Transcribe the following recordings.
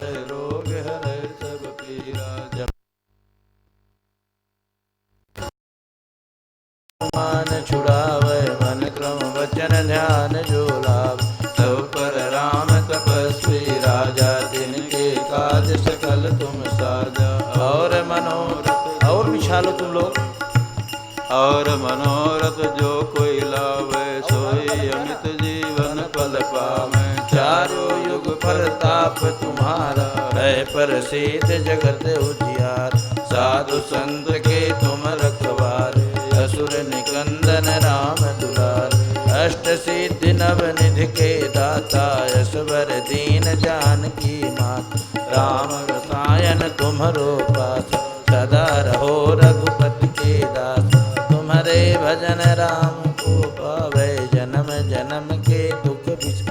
रोग हरै सब पीरा। जब मान छुड़ावे मन क्रम वचन ध्यान जो लाभ। तब पर राम तपस्वी राजा तिनके काज सकल तुम साजा। और मनोरथ और बिछा लो तुम लोग। और मनोरथ जो कोई लावे सोई अमित जीवन फल पावे। चारों युग प्रताप तुम्हारा है प्रसिद्ध जगत उजियार। साधु संत के तुम रखवारे असुर निकंदन राम दुलार। अष्ट सिद्धि नव निधि के दाता यशवर दीन जानकी मात। राम रसायन तुम्हरो पास सदा रहो रघुपति के दास। तुम्हारे भजन राम को पावे जन्म जन्म के दुख बिछ।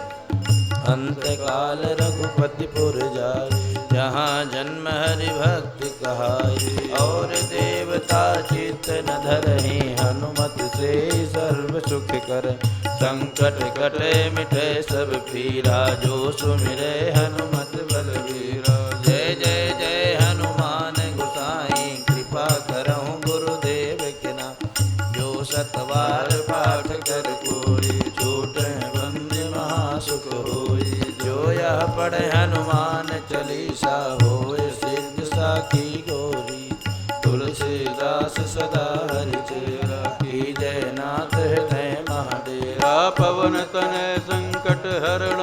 अंत काल रघुपति पुर जाय जहाँ जन्म हरि भक्त कहाय। और देवता चित्त न धरहि हनुमत से सर्व सुख कर। संकट कटे मिटे सब पीरा जो सुमिरे हनुमत बलवीरा। जय जय जय हनुमान गोसाई कृपा करहु गुरुदेव के नाम। जो सतबार पाठ कर कोई छूटे बंदी महासुख होई। जो यह पढ़े हनुमान चालीसा होए सिद्ध साखी गौरी। तुलसीदास सदा हरिचेरा कीजय नाथ हृदय महाडेरा। पवन तनय संकट हरण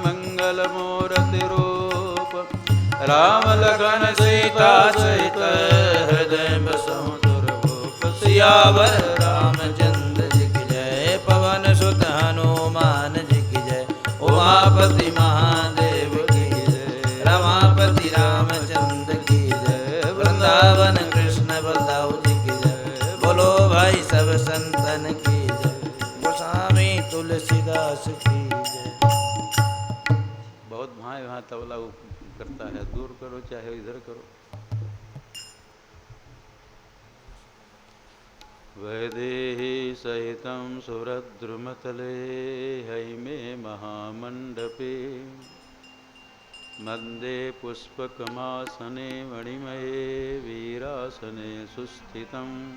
मंगल मूर्ति रूप। राम लखन सीता सहित हृदय बसहु दुर्भूप। सियावर रामचंद्र जी की जय पवन सुत हनुमान जी की जय। उमापति महादेव की जय रमापति रामचंद्र की जय। वृंदावन कृष्ण बलदाऊ जी की जय। बोलो भाई सब संतन की जय। गोस्वामी तुलसीदास की जय। बहुत भाई वहाँ तबला करता है, दूर करो चाहे इधर करो। वैदेही सहितं सुरद्रुमतले हैमे महामण्डपे। मध्ये पुष्पकमासने मणिमये वीरासने सुस्थितम्।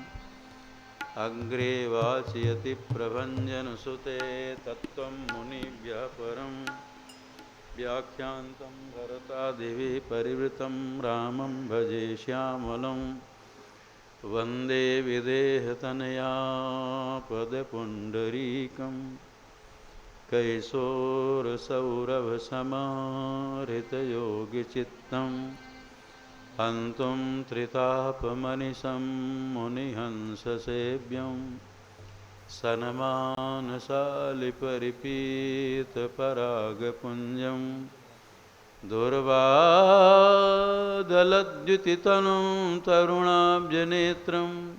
अग्रे वाचयति प्रभञ्जनसुते तत्त्वं मुनिभ्यः परं। व्याख्यान्तं भरतादिभिः परिवृतं रामं भजे श्यामलं। वन्दे विदेहतनया पदपुण्डरीकं। कैशोरसौरभसमाहृतयोगचित्तं। हन्तुं त्रितापमनिशं मुनिहंससेव्यं। सन्मानशालिपरिपीतपरागपुञ्जं। दुर्वादलद्युतितनुं तरुणाब्जनेत्रं।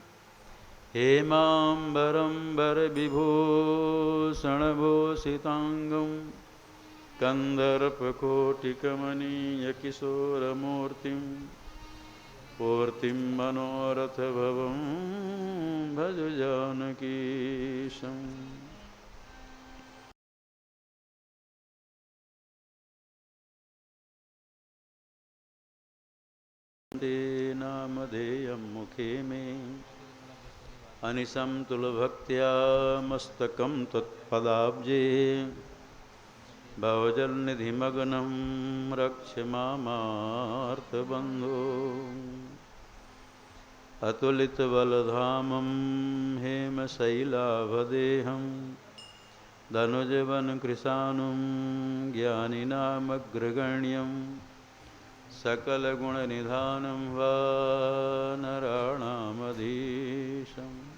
हेमाम्बरं वरविभूषणभूषिताङ्गं। कन्दर्पकोटिकमनीयकिशोरमूर्तिं। पूर्तिं मनोरथभवं भज जानकीशम्। नामधेयं मुखे मे अनिशं तुलभक्त्या मस्तकं त्वत्पदाब्जे। भवजलनिधिमग्नं रक्ष मामार्तबन्धो। अतुलितबलधामं हेमशैलाभदेहं। धनुजवनकृशानुं ज्ञानिनामग्रगण्यं। सकलगुणनिधानं वानराणामधीशं।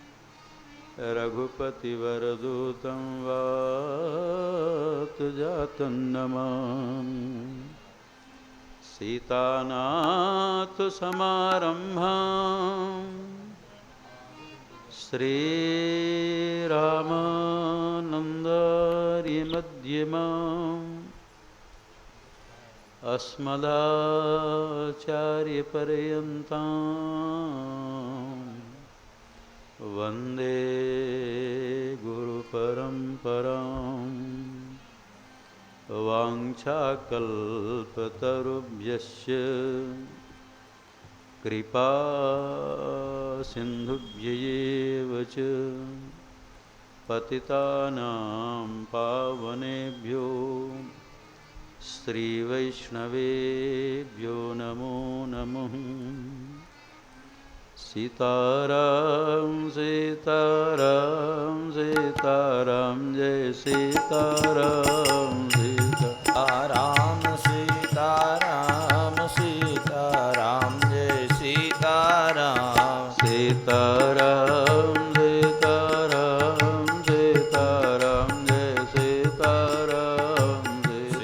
रघुपतिवरदूतं वातजातं नमामि। सीतानाथसमारम्भां श्रीरामानन्दार्यमध्यमाम्। अस्मदाचार्यपर्यन्तां वन्दे गुरुपरम्परां। वाञ्छाकल्पतरुभ्यश्च कृपा सिन्धुभ्यैव च पतितानां पावनेभ्यो श्रीवैष्णवेभ्यो नमो नमः। सीताराम सीताराम सीताराम जय सीताराम सीताराम सीताराम सीताराम जय सीताराम सीताराम सीताराम सीताराम जय सीताराम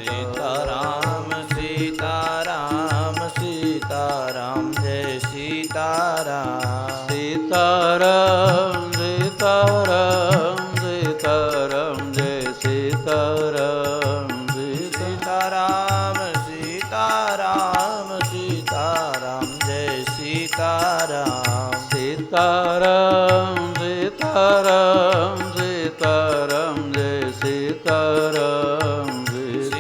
सीताराम सीताराम सीताराम जय सीताराम सीताराम सीताराम सीताराम जय सीताराम सीताराम सीताराम सीताराम जय सीताराम सीताराम सीताराम सीताराम जय सीताराम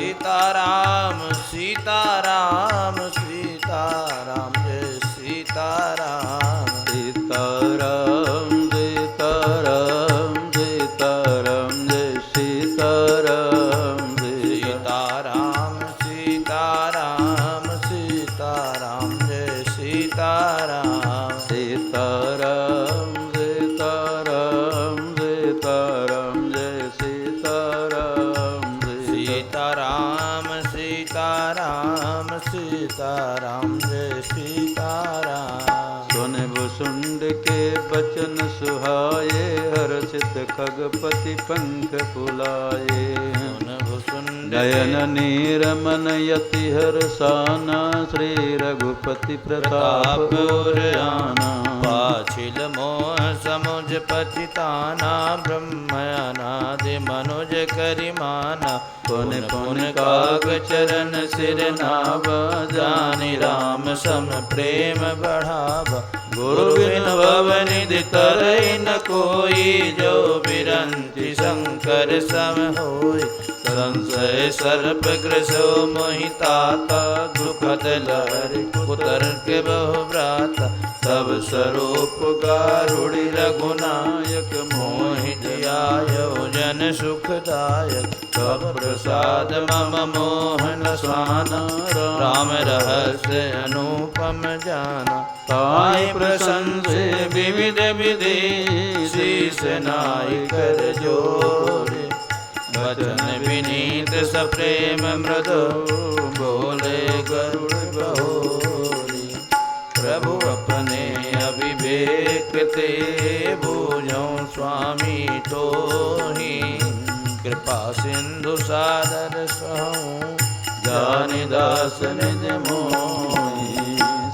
सीताराम सीताराम सीताराम जय सीताराम सीताराम सीताराम सीताराम जय सीताराम सीताराम सीताराम सीताराम जय सीताराम सीताराम सीताराम सीताराम जय सीताराम सीताराम सीताराम सीताराम जय सीताराम सुन भुसुंड के बचन सुहाए हर्षित खगपति पंख फुलाए नयन नीरमन यति हर्षाना श्री रघुपति प्रताप उरयाना पाछिल मोह समुझ पतिताना ब्रह्मयानादि मनुज करिमाना पुन पुन काग चरण सिर नावा जानि राम सम प्रेम बढ़ावा गुरु बिन भवनिधि तरहि न कोई जो बिरंति शंकर सम होय संशय सर्प ग्रसो मोहि ताता दुखद लहरि कुतर्क बहु भ्राता तब स्वरूप गारुड़ि रघुनायक मोहि जियायो जन सुखदायक तब प्रसाद मम मोहन साना राम रहस्य अनुपम जाना ताहि प्रशंसे विविध विधि शीस नाई कर जोरे वचन विनीत सप्रेम मृदु बोले गरुड़ बहोरी प्रभु अपने अविवेक ते बूझो स्वामी तोहि कृपा सिंधु सादर सहूँ जानि दास निज मोहि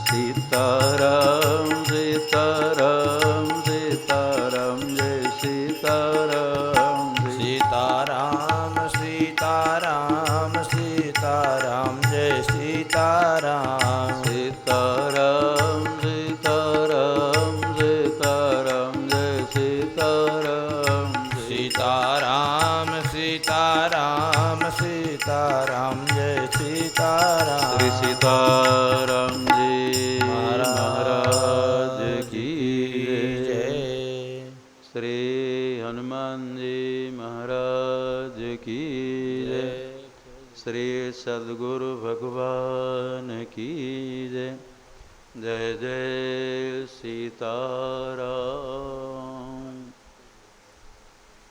सीताराम सीताराम सीताराम जय सीताराम सीताराम सीताराम सीताराम जय सीताराम सीताराम सीताराम सीताराम जय सीताराम सीताराम सीताराम सीताराम जय सीताराम श्री सीताराम जी महाराज की जय श्री हनुमान जी महाराज की जय श्री सद्गुरु भगवान की जय जय जय सीताराम।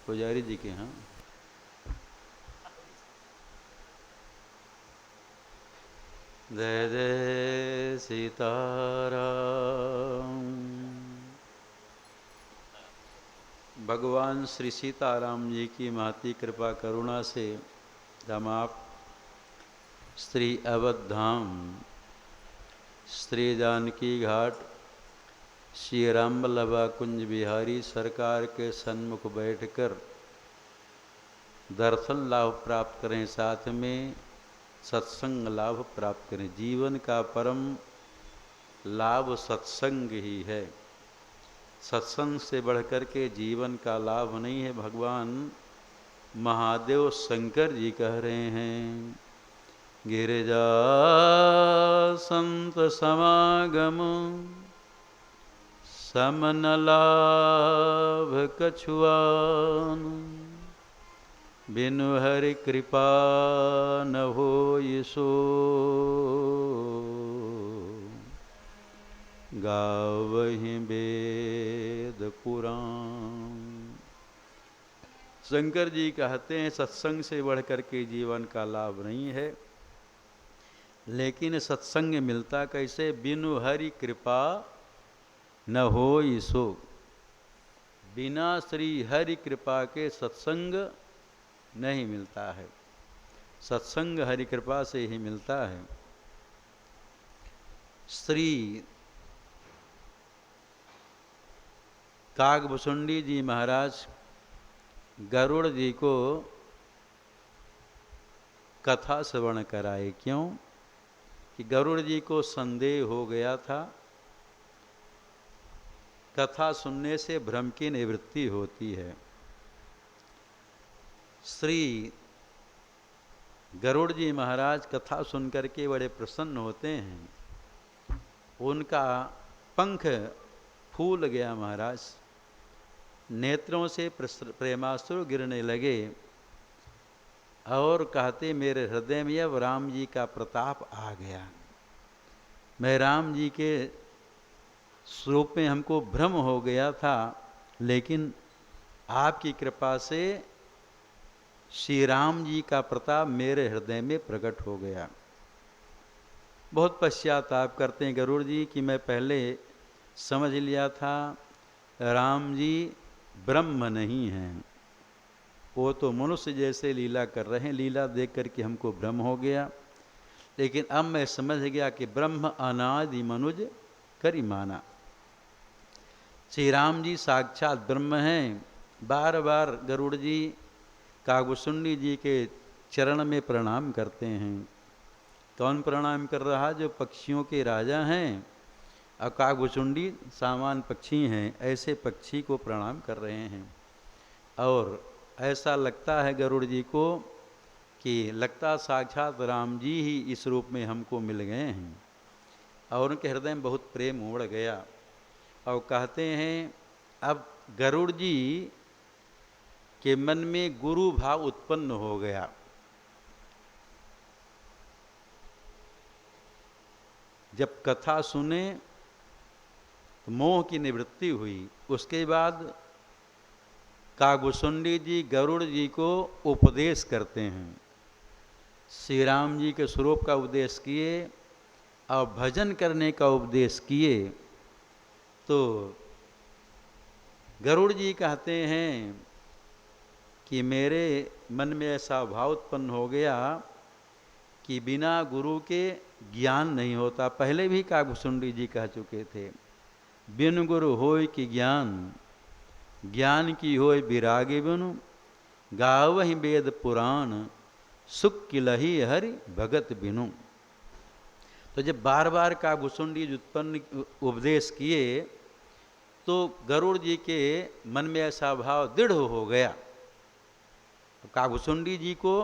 पुजारी जी के यहाँ जय जय सीताराम। भगवान श्री सीताराम जी की महती कृपा करुणा से हम आप श्री अवधाम श्री जानकी घाट श्री रामबल्लभा कुंज बिहारी सरकार के सन्मुख बैठकर दर्शन लाभ प्राप्त करें, साथ में सत्संग लाभ प्राप्त करें। जीवन का परम लाभ सत्संग ही है। सत्संग से बढ़कर के जीवन का लाभ नहीं है। भगवान महादेव शंकर जी कह रहे हैं। गिरिजा संत समागम समन लाभ कछुआन, बिनु हरि कृपा न होई सो, गावहि वेद पुराण। शंकर जी कहते हैं सत्संग से बढ़ करके जीवन का लाभ नहीं है, लेकिन सत्संग मिलता कैसे? बिनु हरि कृपा न होई सो। बिना श्री हरि कृपा के सत्संग नहीं मिलता है। सत्संग हरि कृपा से ही मिलता है। श्री कागभुसुंडी जी महाराज गरुड़ जी को कथा श्रवण कराए। क्यों? कि गरुड़ जी को संदेह हो गया था। कथा सुनने से भ्रम की निवृत्ति होती है। श्री गरुड़ जी महाराज कथा सुनकर के बड़े प्रसन्न होते हैं। उनका पंख फूल गया महाराज, नेत्रों से प्रेमाश्रु गिरने लगे और कहते मेरे हृदय में अब राम जी का प्रताप आ गया। मैं राम जी के स्वरूप में हमको भ्रम हो गया था, लेकिन आपकी कृपा से श्री राम जी का प्रताप मेरे हृदय में प्रकट हो गया। बहुत पश्चाताप करते हैं गरुड़ जी कि मैं पहले समझ लिया था राम जी ब्रह्म नहीं हैं, वो तो मनुष्य जैसे लीला कर रहे हैं। लीला देख करके हमको भ्रम हो गया, लेकिन अब मैं समझ गया कि ब्रह्म अनादि मनुज करी माना। श्री राम जी साक्षात ब्रह्म हैं। बार बार गरुड़ जी कागभुसुंडी जी के चरण में प्रणाम करते हैं। कौन प्रणाम कर रहा? जो पक्षियों के राजा हैं, और कागभुसुंडी सामान्य पक्षी हैं, ऐसे पक्षी को प्रणाम कर रहे हैं। और ऐसा लगता है गरुड़ जी को कि लगता साक्षात राम जी ही इस रूप में हमको मिल गए हैं। और उनके हृदय में बहुत प्रेम उमड़ गया। और कहते हैं अब गरुड़ जी के मन में गुरु भाव उत्पन्न हो गया। जब कथा सुने तो मोह की निवृत्ति हुई। उसके बाद कागभुसुंडी जी गरुड़ जी को उपदेश करते हैं। श्री राम जी के स्वरूप का उपदेश किए और भजन करने का उपदेश किए। तो गरुड़ जी कहते हैं कि मेरे मन में ऐसा भाव उत्पन्न हो गया कि बिना गुरु के ज्ञान नहीं होता। पहले भी कागभुसुंडी जी कह चुके थे, बिन गुरु होय कि ज्ञान, ज्ञान की होय विरागी बिनु, गावहि वेद पुराण, सुख किलही हरि भगत बिनु। तो जब बार बार कागभुसुंडी जी उत्पन्न उपदेश किए तो गरुड़ जी के मन में ऐसा भाव दृढ़ हो गया। कागभुसुंडी जी को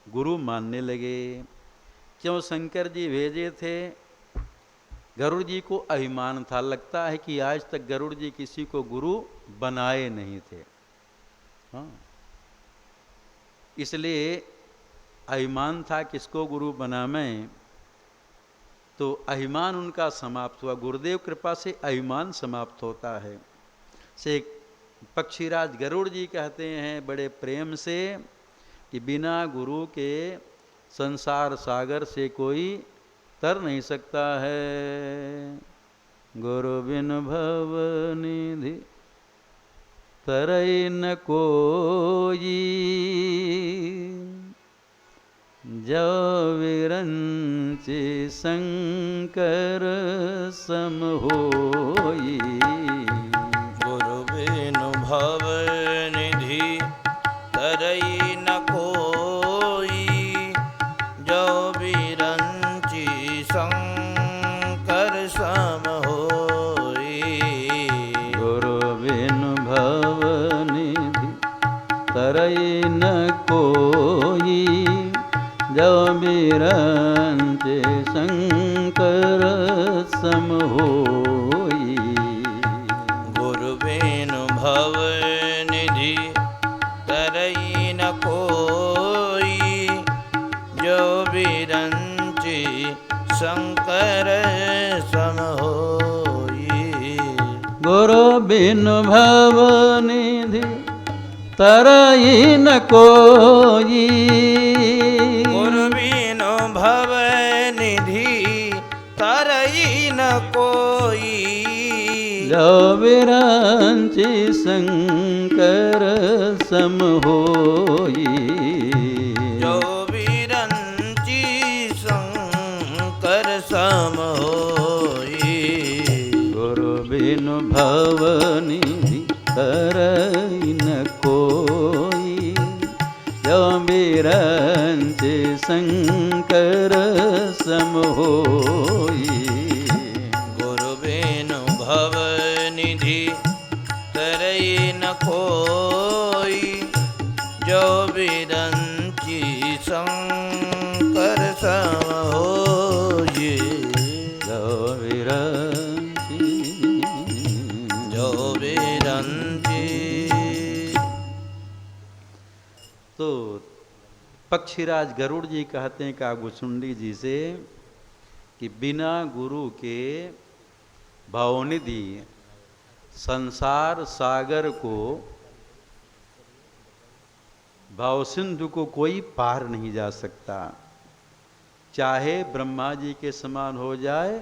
गुरु मानने लगे। क्यों? शंकर जी भेजे थे। गरुड़ जी को अभिमान था, लगता है कि आज तक गरुड़ जी किसी को गुरु बनाए नहीं थे। हाँ, इसलिए अभिमान था किसको गुरु बनावें। तो अभिमान उनका समाप्त हुआ। गुरुदेव कृपा से अभिमान समाप्त होता है। से पक्षीराज गरुड़ जी कहते हैं बड़े प्रेम से कि बिना गुरु के संसार सागर से कोई तर नहीं सकता है। गुरु बिन भव निधि तरई न कोई, जो विरंचि शंकर सम होई। गुरु बिनु भव निधि तरई न कोई, जो बिरंचि शंकर सम होई। गुरु बिनु भव निधि तरई न शंकर सम होई। गुरु बिनु भव निधि तरई न कोई, जो बिरंची शंकर सम होई। गुरु बिनु भव निधि तरई न कोई, गुरु बिनु भव निधि तरई न कोई, जो विरंची शंकर सम होई। जो बिरंची शंकर सम होई। गुरु बिनु भव निधि तरई न कोई, जो बिरंची शंकर सम होई। गुरु बिनु भव निधि तरई न कोई, जो बिरंची शंकर सम होई। जो विरंची जो बिरंची। तो पक्षीराज गरुड़ जी कहते हैं कागभुचुंडी जी से कि बिना गुरु के भावनिधि संसार सागर को, भाव सिंधु को कोई पार नहीं जा सकता। चाहे ब्रह्मा जी के समान हो जाए,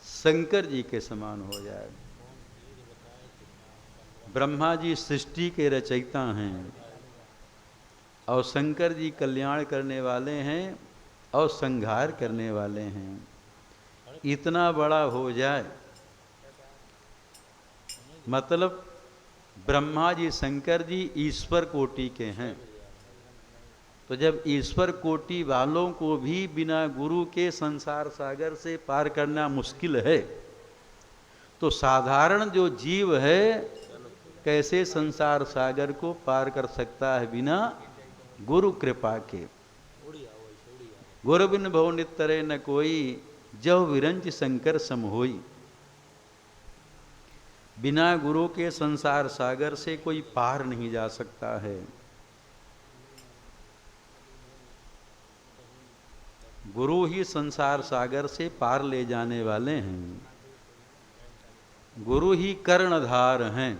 शंकर जी के समान हो जाए। ब्रह्मा जी सृष्टि के रचयिता हैं और शंकर जी कल्याण करने वाले हैं और संहार करने वाले हैं। इतना बड़ा हो जाए, मतलब ब्रह्मा जी शंकर जी ईश्वर कोटि के हैं। तो जब ईश्वर कोटि वालों को भी बिना गुरु के संसार सागर से पार करना मुश्किल है, तो साधारण जो जीव है कैसे संसार सागर को पार कर सकता है बिना गुरु कृपा के। गुरु बिन भव नितरे न कोई, जो विरंच शंकर सम होई। बिना गुरु के संसार सागर से कोई पार नहीं जा सकता है। गुरु ही संसार सागर से पार ले जाने वाले हैं। गुरु ही कर्णधार हैं।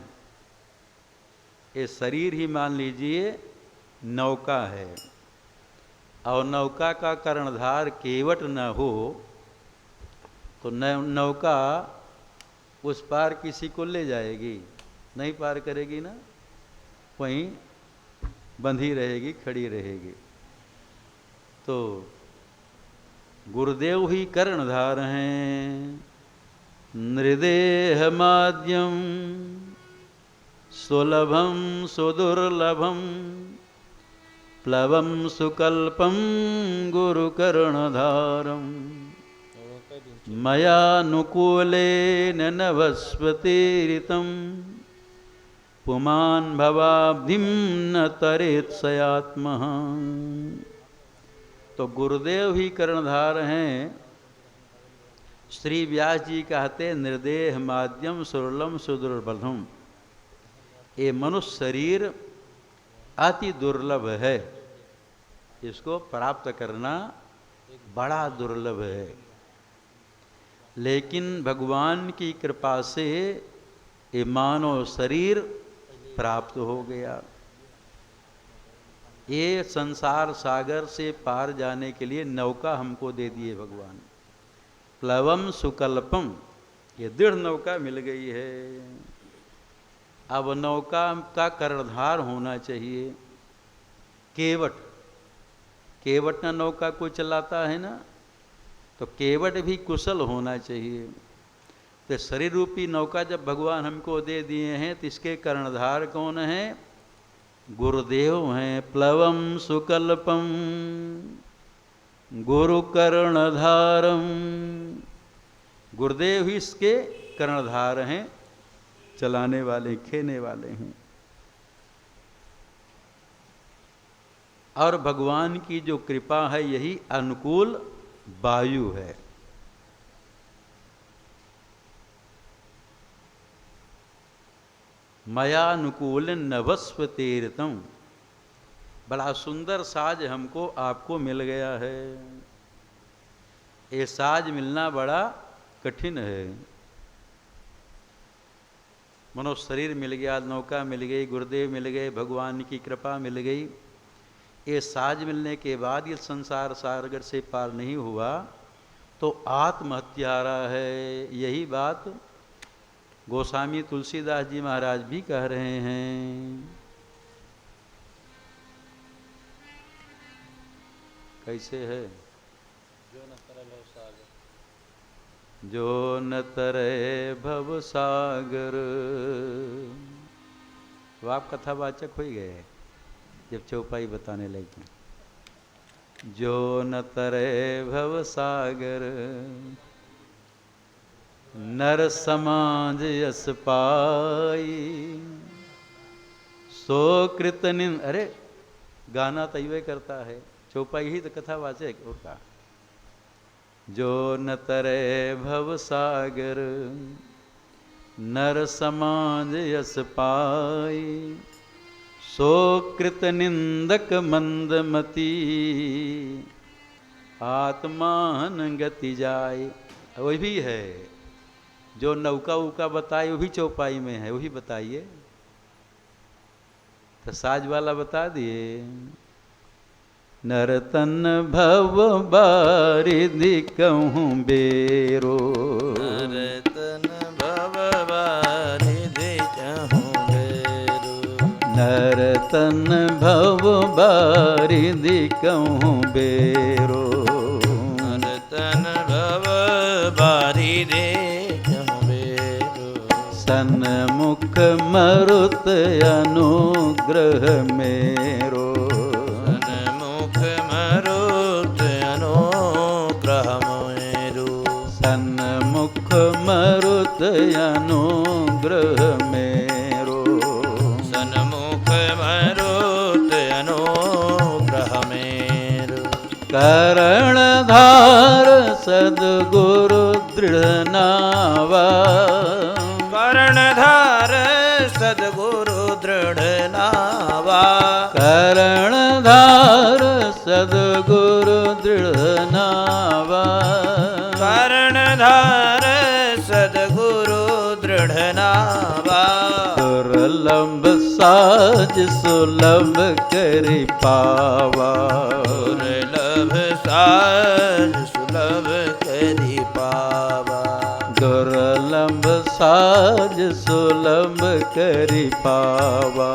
ये शरीर ही मान लीजिए नौका है, और नौका का कर्णधार केवट न हो तो नौका उस पार किसी को ले जाएगी, नहीं पार करेगी ना, वहीं बंधी रहेगी, खड़ी रहेगी। तो गुरुदेव ही कर्णधार हैं। नृदेह माद्यम सुलभम सुदुर्लभम, प्लवम सुकल्पम गुरुकर्णधारम, मयानुकूलेन नभस्पतिरितं, पुमान् भवाब्धिं न तरेत् सयात्मः। तो गुरुदेव ही कर्णधार हैं। श्री व्यास जी कहते निर्देह माध्यम सुरलम सुदुर्लभम। ये मनुष्य शरीर अति दुर्लभ है, इसको प्राप्त करना बड़ा दुर्लभ है। लेकिन भगवान की कृपा से ये मानव शरीर प्राप्त हो गया। ये संसार सागर से पार जाने के लिए नौका हमको दे दिए भगवान। प्लवम सुकल्पम, ये दृढ़ नौका मिल गई है। अब नौका का कर्णधार होना चाहिए केवट। केवट ना नौका को चलाता है ना, तो केवट भी कुशल होना चाहिए। तो शरीर रूपी नौका जब भगवान हमको दे दिए हैं, तो इसके कर्णधार कौन हैं? गुरुदेव हैं। प्लवम सुकल्पम गुरु कर्णधारम, गुरुदेव ही इसके कर्णधार हैं, चलाने वाले, खेने वाले हैं। और भगवान की जो कृपा है यही अनुकूल वायु है। मयानुकूल नभस्व तीर्थम, बड़ा सुंदर साज हमको आपको मिल गया है। ये साज मिलना बड़ा कठिन है। मनुष्य शरीर मिल गया, नौका मिल गई, गुरुदेव मिल गए, भगवान की कृपा मिल गई। ये साज मिलने के बाद ये संसार सागर से पार नहीं हुआ तो आत्महत्यारा है। यही बात गोस्वामी तुलसीदास जी महाराज भी कह रहे हैं। कैसे है? जो न तरे भव सागर। तो आप कथावाचक हो ही गए जब चौपाई बताने लगे। जो न तरे भव सागर, नर समाज यस पाई, सो कृत निंद। अरे गाना तैवे करता है, चौपाई ही तो कथावाचक और का। जो न तरे भव सागर, नर समाज यस पाई, सो कृत निंदक मंदमती, आत्मान गति जाय। वही भी है जो नौका उका बताए, वो भी चौपाई में है, वही बताइए। तो साज वाला बता दिए। नरतन भव बारिधि कहूँ बेरो, नरतन भव बारिधि कहूँ बेरो, नरतन भव बारिधि कहूँ बेरो, नरतन भव बारिधि कहूँ बेरो, सन्मुख मरुत अनुग्रह मेरो, सन्मुख मरुत अनुग्रह मेरो, सन्मुख मरुत अनुग्रह मेरो, सन्मुख मरुत अनुग्रह मेरो, करणधार सद्गुरु दृढ़ नावा, कर्णधार सद्गुरु दृढ़ नावा, करणधार सद्गुरु दृढ़ नावा, कर्णधार सद्गुरु दृढ़ नावा, दुर्लभ साज सुलभ करि पावा, दुर्लभ साज सुलभ करि पावा, दुर्लभ साज सुलभ करि पावा,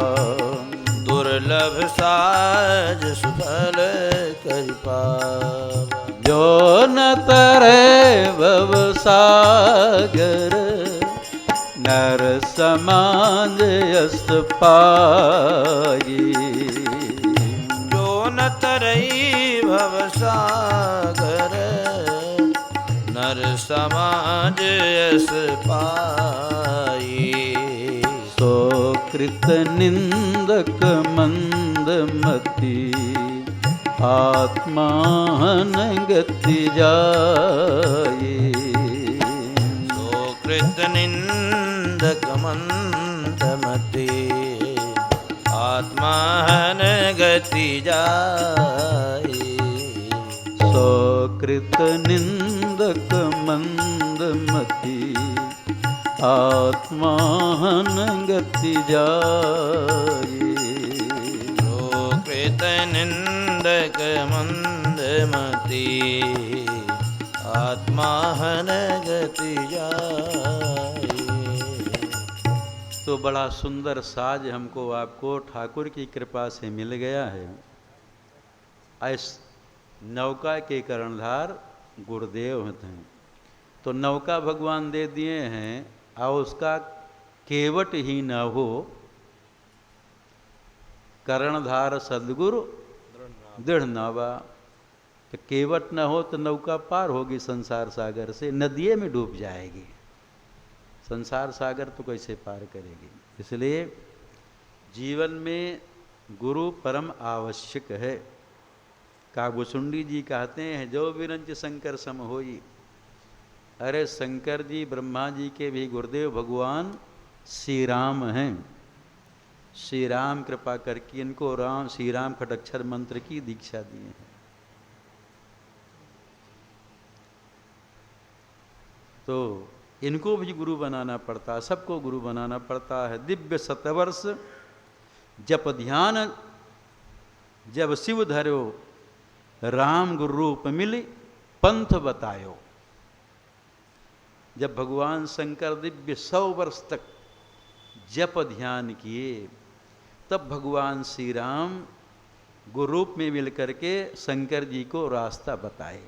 दुर्लभ साज सुफल करि पावा, जो न तरे भव सागर, नर समाज यस पाई, जो न तरई भव सागर, नर समाज यस पाई, सो कृत निंदक मंदमती, आत्मान गति जाई, सो कृत निंदक मंदमती, आत्मान गति जाई, सो कृत निंदक मंदमती, आत्मान गति जाई, सो कृत निंदक मंदमती, आत्मान गति जाई। तो बड़ा सुंदर साज हमको आपको ठाकुर की कृपा से मिल गया है। इस नौका के कर्णधार गुरुदेव हैं, तो नौका भगवान दे दिए हैं और उसका केवट ही न हो, कर्णधार सद्गुरु दृढ़ नावा। तो केवट न हो तो नौका पार होगी संसार सागर से, नदिये में डूब जाएगी। संसार सागर तो कैसे पार करेगी। इसलिए जीवन में गुरु परम आवश्यक है। काबुसुंडी जी कहते हैं जो विरंच शंकर सम होई। अरे शंकर जी ब्रह्मा जी के भी गुरुदेव भगवान श्री राम हैं। श्री राम कृपा करके इनको राम श्री राम खटक्षर मंत्र की दीक्षा दिए हैं। तो इनको भी गुरु बनाना पड़ता है, सबको गुरु बनाना पड़ता है। दिव्य शतवर्ष जप ध्यान जब शिव धरो, राम गुरु रूप मिली पंथ बतायो। जब भगवान शंकर दिव्य 100 वर्ष तक जप ध्यान किए, तब भगवान श्री राम गुरु रूप में मिल करके शंकर जी को रास्ता बताए।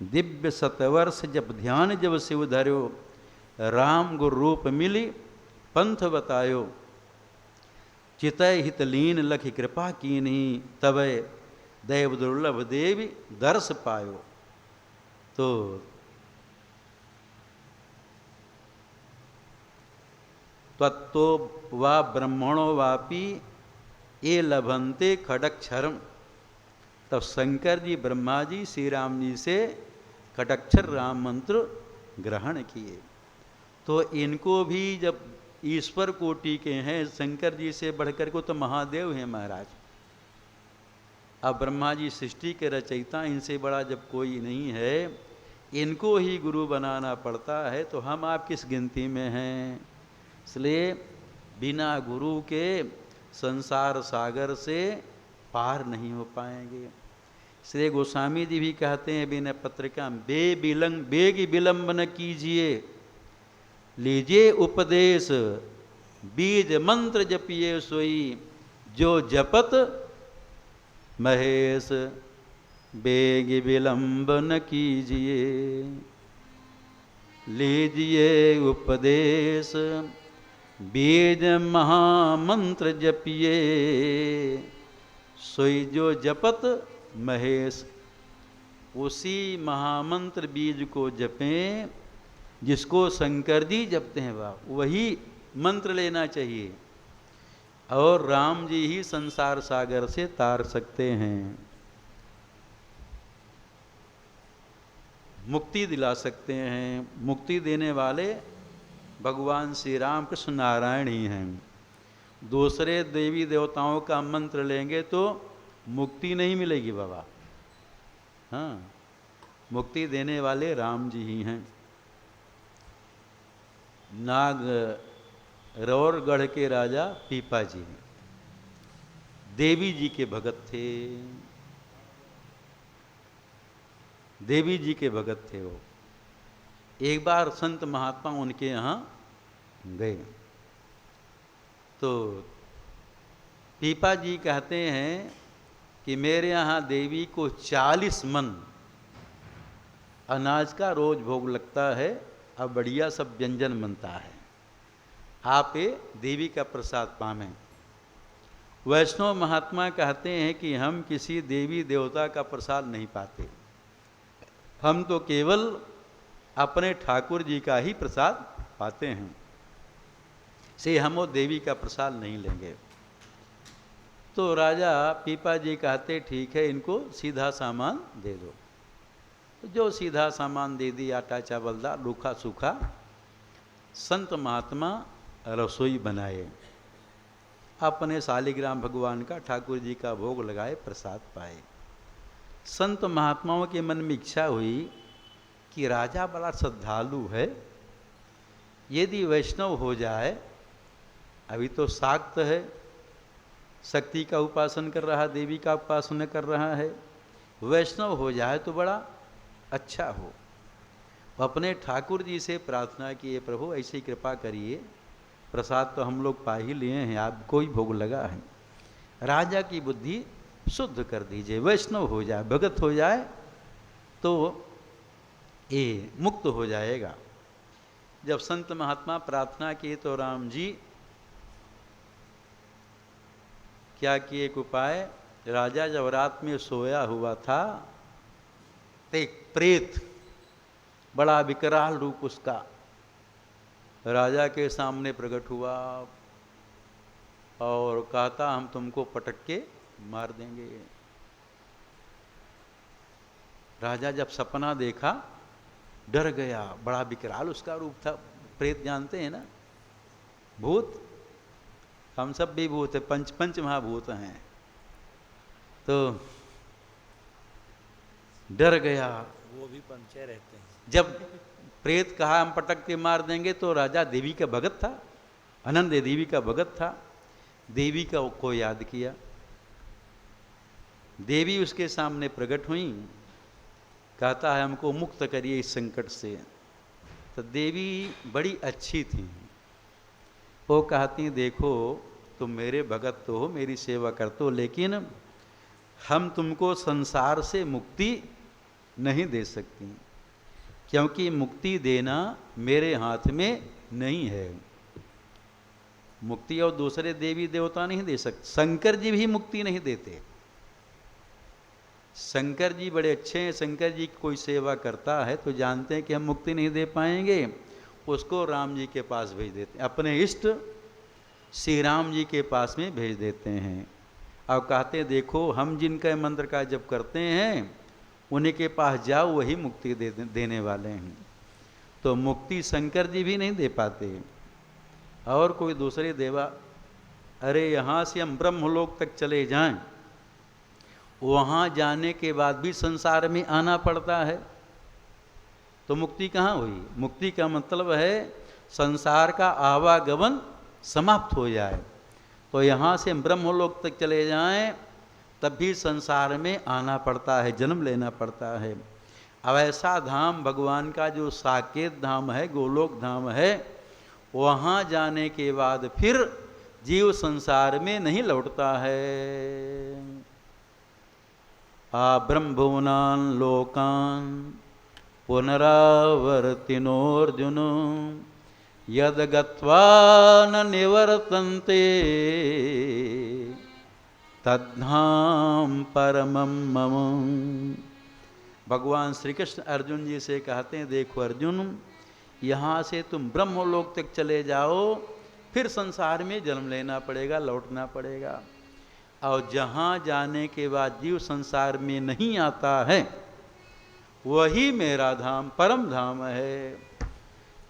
दिव्य 100 जप ध्यान जब शिव धरो, राम गुरु रूप मिली पंथ बतायो। चितय हितलीन लखि कृपा कीन्ही, तबै दैव दुर्लभ देवी दर्श पायो। तो तत्तो वा ब्रह्मणो वापी ये लभंते खडक्षरम। तब शंकर जी ब्रह्मा जी श्री राम जी से खडक्षर राम मंत्र ग्रहण किए। तो इनको भी जब ईश्वर कोटि के हैं, शंकर जी से बढ़कर को तो महादेव हैं महाराज। अब ब्रह्मा जी सृष्टि के रचयिता, इनसे बड़ा जब कोई नहीं है, इनको ही गुरु बनाना पड़ता है। तो हम आप किस गिनती में हैं? इसलिए बिना गुरु के संसार सागर से पार नहीं हो पाएंगे। श्री गोस्वामी जी भी कहते हैं बिना पत्रिका, बेगी विलंब न कीजिए, लीजिए उपदेश, बीज मंत्र जपिए सोई, जो जपत महेश, बेगी विलंब न कीजिए। लीजिए उपदेश, बीज महामंत्र जपिए, सोई जो जपत महेश। उसी महामंत्र बीज को जपें जिसको शंकर जी जपते हैं, वाह वही मंत्र लेना चाहिए, और राम जी ही संसार सागर से तार सकते हैं, मुक्ति दिला सकते हैं। मुक्ति देने वाले भगवान श्री राम कृष्ण नारायण ही हैं। दूसरे देवी देवताओं का मंत्र लेंगे तो मुक्ति नहीं मिलेगी बाबा। हाँ, मुक्ति देने वाले राम जी ही हैं। नागरौरगढ़ के राजा पीपा जी देवी जी के भगत थे। देवी जी के भगत थे वो। एक बार संत महात्मा उनके यहाँ गए तो पीपा जी कहते हैं कि मेरे यहाँ देवी को 40 मन अनाज का रोज भोग लगता है, अब बढ़िया सब व्यंजन बनता है, आप ये देवी का प्रसाद पावें। वैष्णव महात्मा कहते हैं कि हम किसी देवी देवता का प्रसाद नहीं पाते, हम तो केवल अपने ठाकुर जी का ही प्रसाद पाते हैं, से हम वो देवी का प्रसाद नहीं लेंगे। तो राजा पीपा जी कहते ठीक है, इनको सीधा सामान दे दो। तो जो सीधा सामान दे दी, आटा चावल दाल रूखा सूखा, संत महात्मा रसोई बनाए, अपने शालिग्राम भगवान का ठाकुर जी का भोग लगाए, प्रसाद पाए। संत महात्माओं के मन में इच्छा हुई कि राजा बड़ा श्रद्धालु है, यदि वैष्णव हो जाए, अभी तो शाक्त है, शक्ति का उपासन कर रहा, देवी का उपासना कर रहा है, वैष्णव हो जाए तो बड़ा अच्छा हो। अपने ठाकुर जी से प्रार्थना किए, प्रभु ऐसी कृपा करिए, प्रसाद तो हम लोग पा ही लिए हैं, आपको ही भोग लगा है, राजा की बुद्धि शुद्ध कर दीजिए, वैष्णव हो जाए, भगत हो जाए तो ये मुक्त हो जाएगा। जब संत महात्मा प्रार्थना किए तो राम जी क्या किए एक उपाय, राजा जब रात में सोया हुआ था तो एक प्रेत, बड़ा विकराल रूप उसका, राजा के सामने प्रकट हुआ और कहता हम तुमको पटक के मार देंगे। राजा जब सपना देखा डर गया, बड़ा विकराल उसका रूप था। प्रेत जानते हैं ना, भूत, हम सब भी भूत है, पंच महाभूत हैं। तो डर गया, वो भी पंचे रहते हैं। जब प्रेत कहा हम पटक के मार देंगे, तो राजा देवी का भगत था, अनंत देवी का भगत था, देवी का को याद किया, देवी उसके सामने प्रकट हुई, कहता है हमको मुक्त करिए इस संकट से। तो देवी बड़ी अच्छी थी, वो कहती देखो तुम मेरे भगत तो हो, मेरी सेवा करते हो, लेकिन हम तुमको संसार से मुक्ति नहीं दे सकती, क्योंकि मुक्ति देना मेरे हाथ में नहीं है। मुक्ति और दूसरे देवी देवता नहीं दे सकते, शंकर जी भी मुक्ति नहीं देते। शंकर जी बड़े अच्छे हैं, शंकर जी की कोई सेवा करता है तो जानते हैं कि हम मुक्ति नहीं दे पाएंगे, उसको राम जी के पास भेज देते हैं, अपने इष्ट श्री राम जी के पास में भेज देते हैं। अब कहते हैं देखो हम जिनका मंत्र का जप करते हैं उन्हीं के पास जाओ, वही मुक्ति देने वाले हैं। तो मुक्ति शंकर जी भी नहीं दे पाते, और कोई दूसरे देवा, अरे यहाँ से हम ब्रह्मलोक तक चले जाएं, वहाँ जाने के बाद भी संसार में आना पड़ता है, तो मुक्ति कहाँ हुई? मुक्ति का मतलब है संसार का आवागमन समाप्त हो जाए। तो यहाँ से हम ब्रह्मलोक तक चले जाएं, तब भी संसार में आना पड़ता है, जन्म लेना पड़ता है। अब ऐसा धाम भगवान का जो साकेत धाम है, गोलोक धाम है, वहाँ जाने के बाद फिर जीव संसार में नहीं लौटता है। आ ब्रह्मभुवनान लोकान पुनरावर्तिनोर्जुन यद गत्वा न निवर्तन्ते तद्धाम परमं मम। भगवान श्री कृष्ण अर्जुन जी से कहते हैं देखो अर्जुन, यहाँ से तुम ब्रह्मलोक तक चले जाओ, फिर संसार में जन्म लेना पड़ेगा, लौटना पड़ेगा, और जहाँ जाने के बाद जीव संसार में नहीं आता है वही मेरा धाम परम धाम है।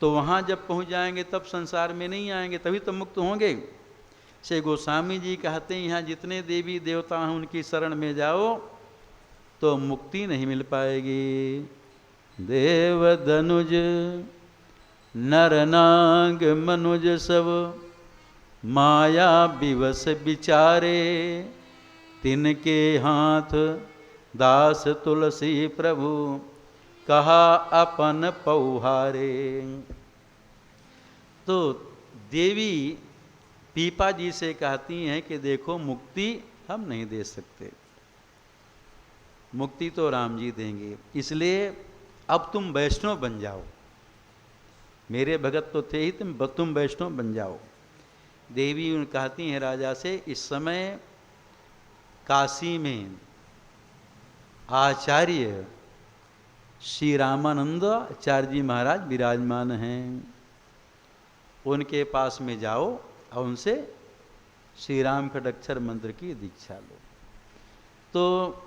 तो वहाँ जब पहुँच जाएंगे तब संसार में नहीं आएंगे, तभी तो मुक्त होंगे। श्री गोस्वामी जी कहते हैं यहाँ जितने देवी देवता हैं उनकी शरण में जाओ तो मुक्ति नहीं मिल पाएगी। देव धनुज नर नाग मनुज सब माया विवश विचारे, तिनके हाथ दास तुलसी प्रभु कहा अपन पौहारे। तो देवी पीपा जी से कहती हैं कि देखो मुक्ति हम नहीं दे सकते, मुक्ति तो राम जी देंगे, इसलिए अब तुम वैष्णव बन जाओ, मेरे भगत तो थे ही, तुम वैष्णव बन जाओ। देवी कहती हैं राजा से, इस समय काशी में आचार्य श्री रामानंद आचार्य जी महाराज विराजमान हैं, उनके पास में जाओ और उनसे श्री राम खड़क्षर मंत्र की दीक्षा लो। तो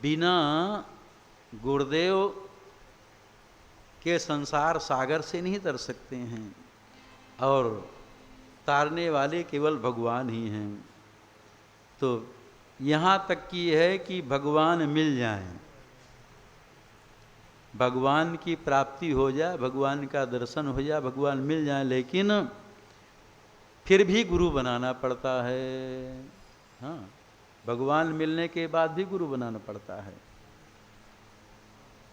बिना गुरुदेव के संसार सागर से नहीं तर सकते हैं, और तारने वाले केवल भगवान ही हैं। तो यहाँ तक की है कि भगवान मिल जाएं, भगवान की प्राप्ति हो जाए, भगवान का दर्शन हो जाए, भगवान मिल जाए, लेकिन फिर भी गुरु बनाना पड़ता है। हाँ, भगवान मिलने के बाद भी गुरु बनाना पड़ता है।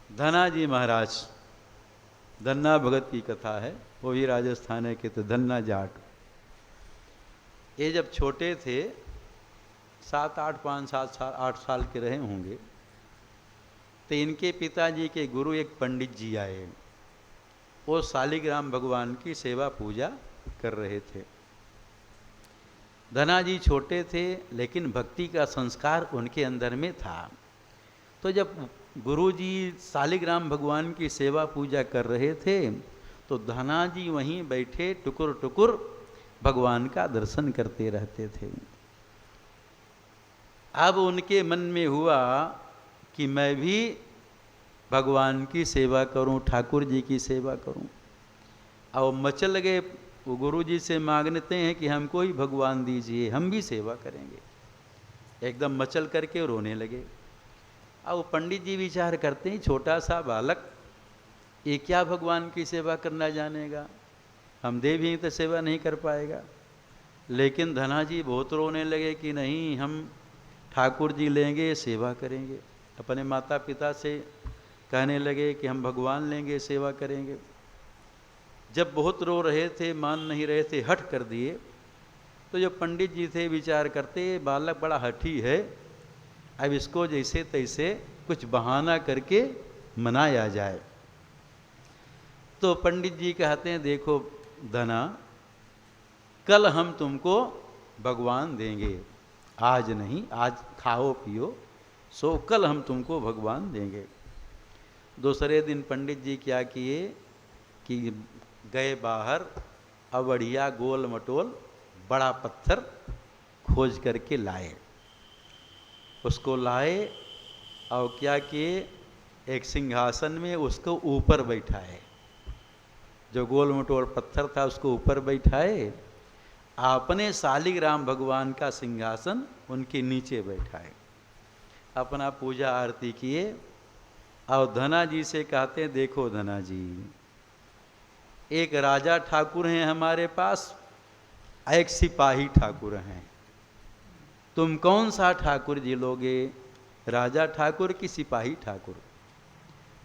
धनाजी महाराज, धन्ना भगत की कथा है, वो भी राजस्थान के, तो धन्ना जाट, ये जब छोटे थे 8 साल के रहे होंगे, तो इनके पिताजी के गुरु एक पंडित जी आए, वो शालिग्राम भगवान की सेवा पूजा कर रहे थे। धनाजी छोटे थे लेकिन भक्ति का संस्कार उनके अंदर में था। तो जब गुरुजी शालिग्राम भगवान की सेवा पूजा कर रहे थे तो धनाजी वहीं बैठे टुकुर टुकुर भगवान का दर्शन करते रहते थे। अब उनके मन में हुआ कि मैं भी भगवान की सेवा करूं, ठाकुर जी की सेवा करूं। और मचल गए, वो गुरु जी से मांगते हैं कि हमको ही भगवान दीजिए, हम भी सेवा करेंगे। एकदम मचल करके रोने लगे। और वो पंडित जी विचार करते हैं, छोटा सा बालक ये क्या भगवान की सेवा करना जानेगा, हम देव ही तो सेवा नहीं कर पाएगा। लेकिन धना जी बहुत रोने लगे कि नहीं, हम ठाकुर जी लेंगे, सेवा करेंगे। अपने माता पिता से कहने लगे कि हम भगवान लेंगे, सेवा करेंगे। जब बहुत रो रहे थे, मान नहीं रहे थे, हट कर दिए। तो जो पंडित जी थे विचार करते, बालक बड़ा हठी है, अब इसको जैसे तैसे कुछ बहाना करके मनाया जाए। तो पंडित जी कहते हैं, देखो धना, कल हम तुमको भगवान देंगे, आज नहीं, आज खाओ पियो सो कल हम तुमको भगवान देंगे। दूसरे दिन पंडित जी क्या किए कि गए बाहर, अवढ़िया गोल मटोल बड़ा पत्थर खोज करके लाए। उसको लाए और क्या किए, एक सिंहासन में उसको ऊपर बैठाए। जो गोल मटोल पत्थर था उसको ऊपर बैठाए, अपने शालिग्राम भगवान का सिंहासन उनके नीचे बैठाए। अपना पूजा आरती किए और धना जी से कहते हैं, देखो धना जी, एक राजा ठाकुर हैं हमारे पास, एक सिपाही ठाकुर हैं, तुम कौन सा ठाकुर जी लोगे, राजा ठाकुर की सिपाही ठाकुर?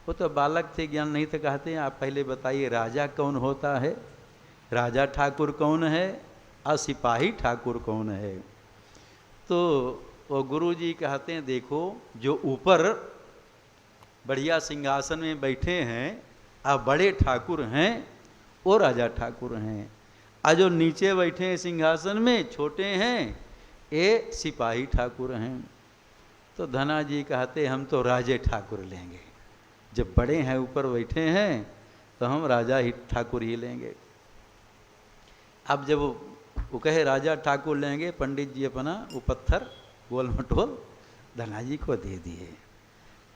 वो तो बालक थे, ज्ञान नहीं तो कहते हैं, आप पहले बताइए राजा कौन होता है, राजा ठाकुर कौन है और सिपाही ठाकुर कौन है? तो वो गुरु जी कहते हैं, देखो जो ऊपर बढ़िया सिंहासन में बैठे हैं और बड़े ठाकुर हैं वो राजा ठाकुर हैं, और जो नीचे बैठे हैं सिंहासन में छोटे हैं ये सिपाही ठाकुर हैं। तो धना जी कहते, हम तो राजे ठाकुर लेंगे, जब बड़े हैं ऊपर बैठे हैं तो हम राजा ही ठाकुर ही लेंगे। अब जब वो कहे राजा ठाकुर लेंगे, पंडित जी अपना वो पत्थर गोल मटोल धना जी को दे दिए।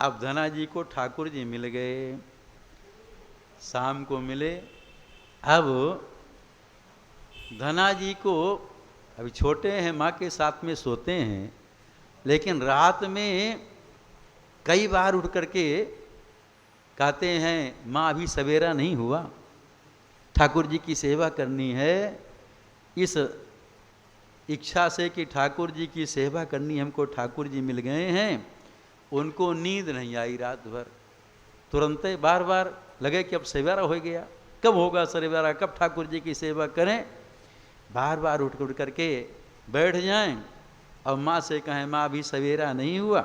अब धना जी को ठाकुर जी मिल गए, शाम को मिले। अब धना जी को, अभी छोटे हैं, माँ के साथ में सोते हैं, लेकिन रात में कई बार उठ करके कहते हैं, माँ अभी सवेरा नहीं हुआ, ठाकुर जी की सेवा करनी है। इस इच्छा से कि ठाकुर जी की सेवा करनी, हमको ठाकुर जी मिल गए हैं, उनको नींद नहीं आई रात भर। तुरंत बार बार लगे कि अब सवेरा हो गया, कब होगा सवेरा, कब ठाकुर जी की सेवा करें। बार बार उठ करके बैठ जाएं और माँ से कहें, माँ अभी सवेरा नहीं हुआ,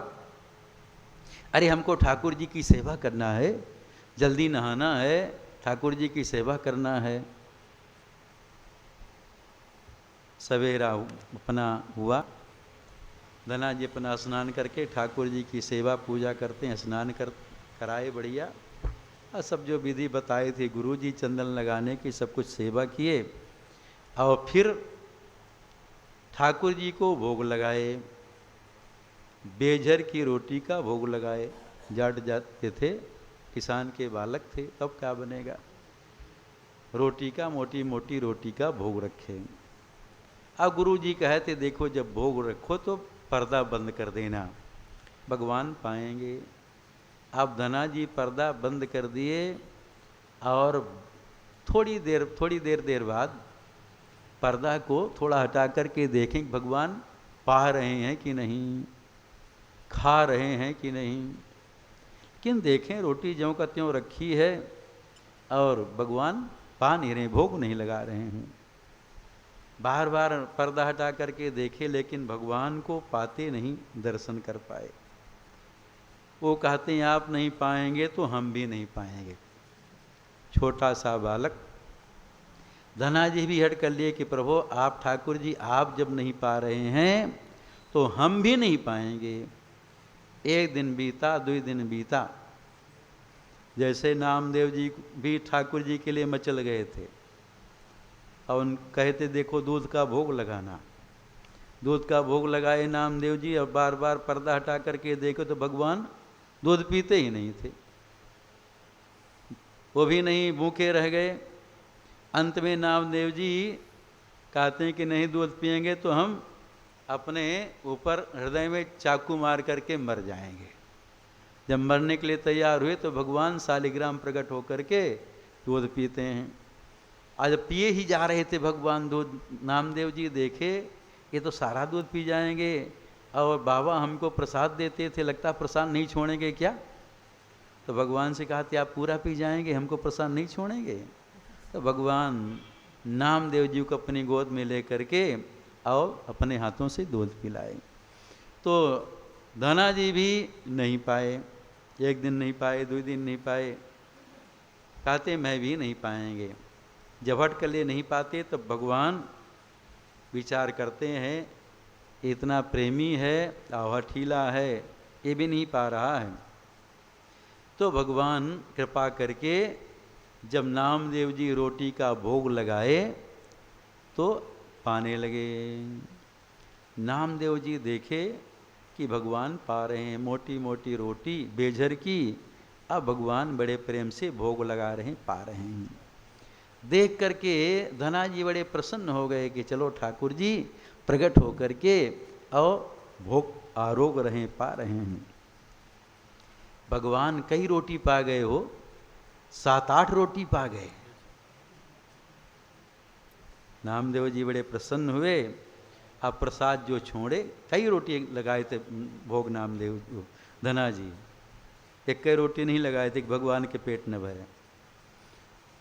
अरे हमको ठाकुर जी की सेवा करना है, जल्दी नहाना है, ठाकुर जी की सेवा करना है। सवेरा अपना हुआ, धना जी अपना स्नान करके ठाकुर जी की सेवा पूजा करते हैं, स्नान कराए बढ़िया, और सब जो विधि बताए थे गुरु जी, चंदन लगाने की, सब कुछ सेवा किए। और फिर ठाकुर जी को भोग लगाए, बेझर की रोटी का भोग लगाए। जाट जाते थे, किसान के बालक थे, तब क्या बनेगा, रोटी का, मोटी मोटी रोटी का भोग रखे। अब गुरु जी कहते, देखो जब भोग रखो तो पर्दा बंद कर देना, भगवान पाएंगे। अब धना जी पर्दा बंद कर दिए और थोड़ी देर बाद पर्दा को थोड़ा हटा करके देखें कि भगवान पा रहे हैं कि नहीं, खा रहे हैं कि नहीं। लेकिन देखें रोटी ज्यों का त्यों रखी है और भगवान पा नहीं रहे, भोग नहीं लगा रहे हैं। बार बार पर्दा हटा करके देखे, लेकिन भगवान को पाते नहीं, दर्शन कर पाए। वो कहते हैं, आप नहीं पाएंगे तो हम भी नहीं पाएंगे। छोटा सा बालक, धना जी भी हट कर लिए कि प्रभु आप ठाकुर जी, आप जब नहीं पा रहे हैं तो हम भी नहीं पाएंगे। एक दिन बीता, 2 दिन बीता, जैसे नामदेव जी भी ठाकुर जी के लिए मचल गए थे और उन कहते, देखो दूध का भोग लगाना, दूध का भोग लगाए नामदेव जी, और बार बार पर्दा हटा करके देखो तो भगवान दूध पीते ही नहीं थे, वो भी नहीं, भूखे रह गए। अंत में नामदेव जी कहते हैं कि नहीं दूध पिएंगे तो हम अपने ऊपर हृदय में चाकू मार करके मर जाएंगे। जब मरने के लिए तैयार हुए तो भगवान शालिग्राम प्रकट होकर के दूध पीते हैं। आज पिए ही जा रहे थे भगवान दूध, नामदेव जी देखे ये तो सारा दूध पी जाएंगे, और बाबा हमको प्रसाद देते थे, लगता प्रसाद नहीं छोड़ेंगे क्या? तो भगवान से कहा थे आप पूरा पी जाएंगे, हमको प्रसाद नहीं छोड़ेंगे? तो भगवान नामदेव जी को अपनी गोद में ले करके और अपने हाथों से दूध पिलाए। तो धना जी भी नहीं पाए, एक दिन नहीं पाए, 2 दिन नहीं पाए, कहते मैं भी नहीं पाएंगे। जब हट कर ले नहीं पाते तब भगवान विचार करते हैं इतना प्रेमी है और हठीला है, ये भी नहीं पा रहा है। तो भगवान कृपा करके जब नामदेव जी रोटी का भोग लगाए तो पाने लगे। नामदेव जी देखे कि भगवान पा रहे हैं मोटी मोटी रोटी बेझर की, अब भगवान बड़े प्रेम से भोग लगा रहे हैं, पा रहे हैं। देख करके धना जी बड़े प्रसन्न हो गए कि चलो ठाकुर जी प्रकट हो करके और भोग आरोग रहे, पा रहे हैं। भगवान कई रोटी पा गए हो, 7-8 रोटी पा गए। नामदेव जी बड़े प्रसन्न हुए, अब प्रसाद जो छोड़े, कई रोटी लगाए थे भोग नामदेव धना जी, एक कई रोटी नहीं लगाए थे कि भगवान के पेट न भरे,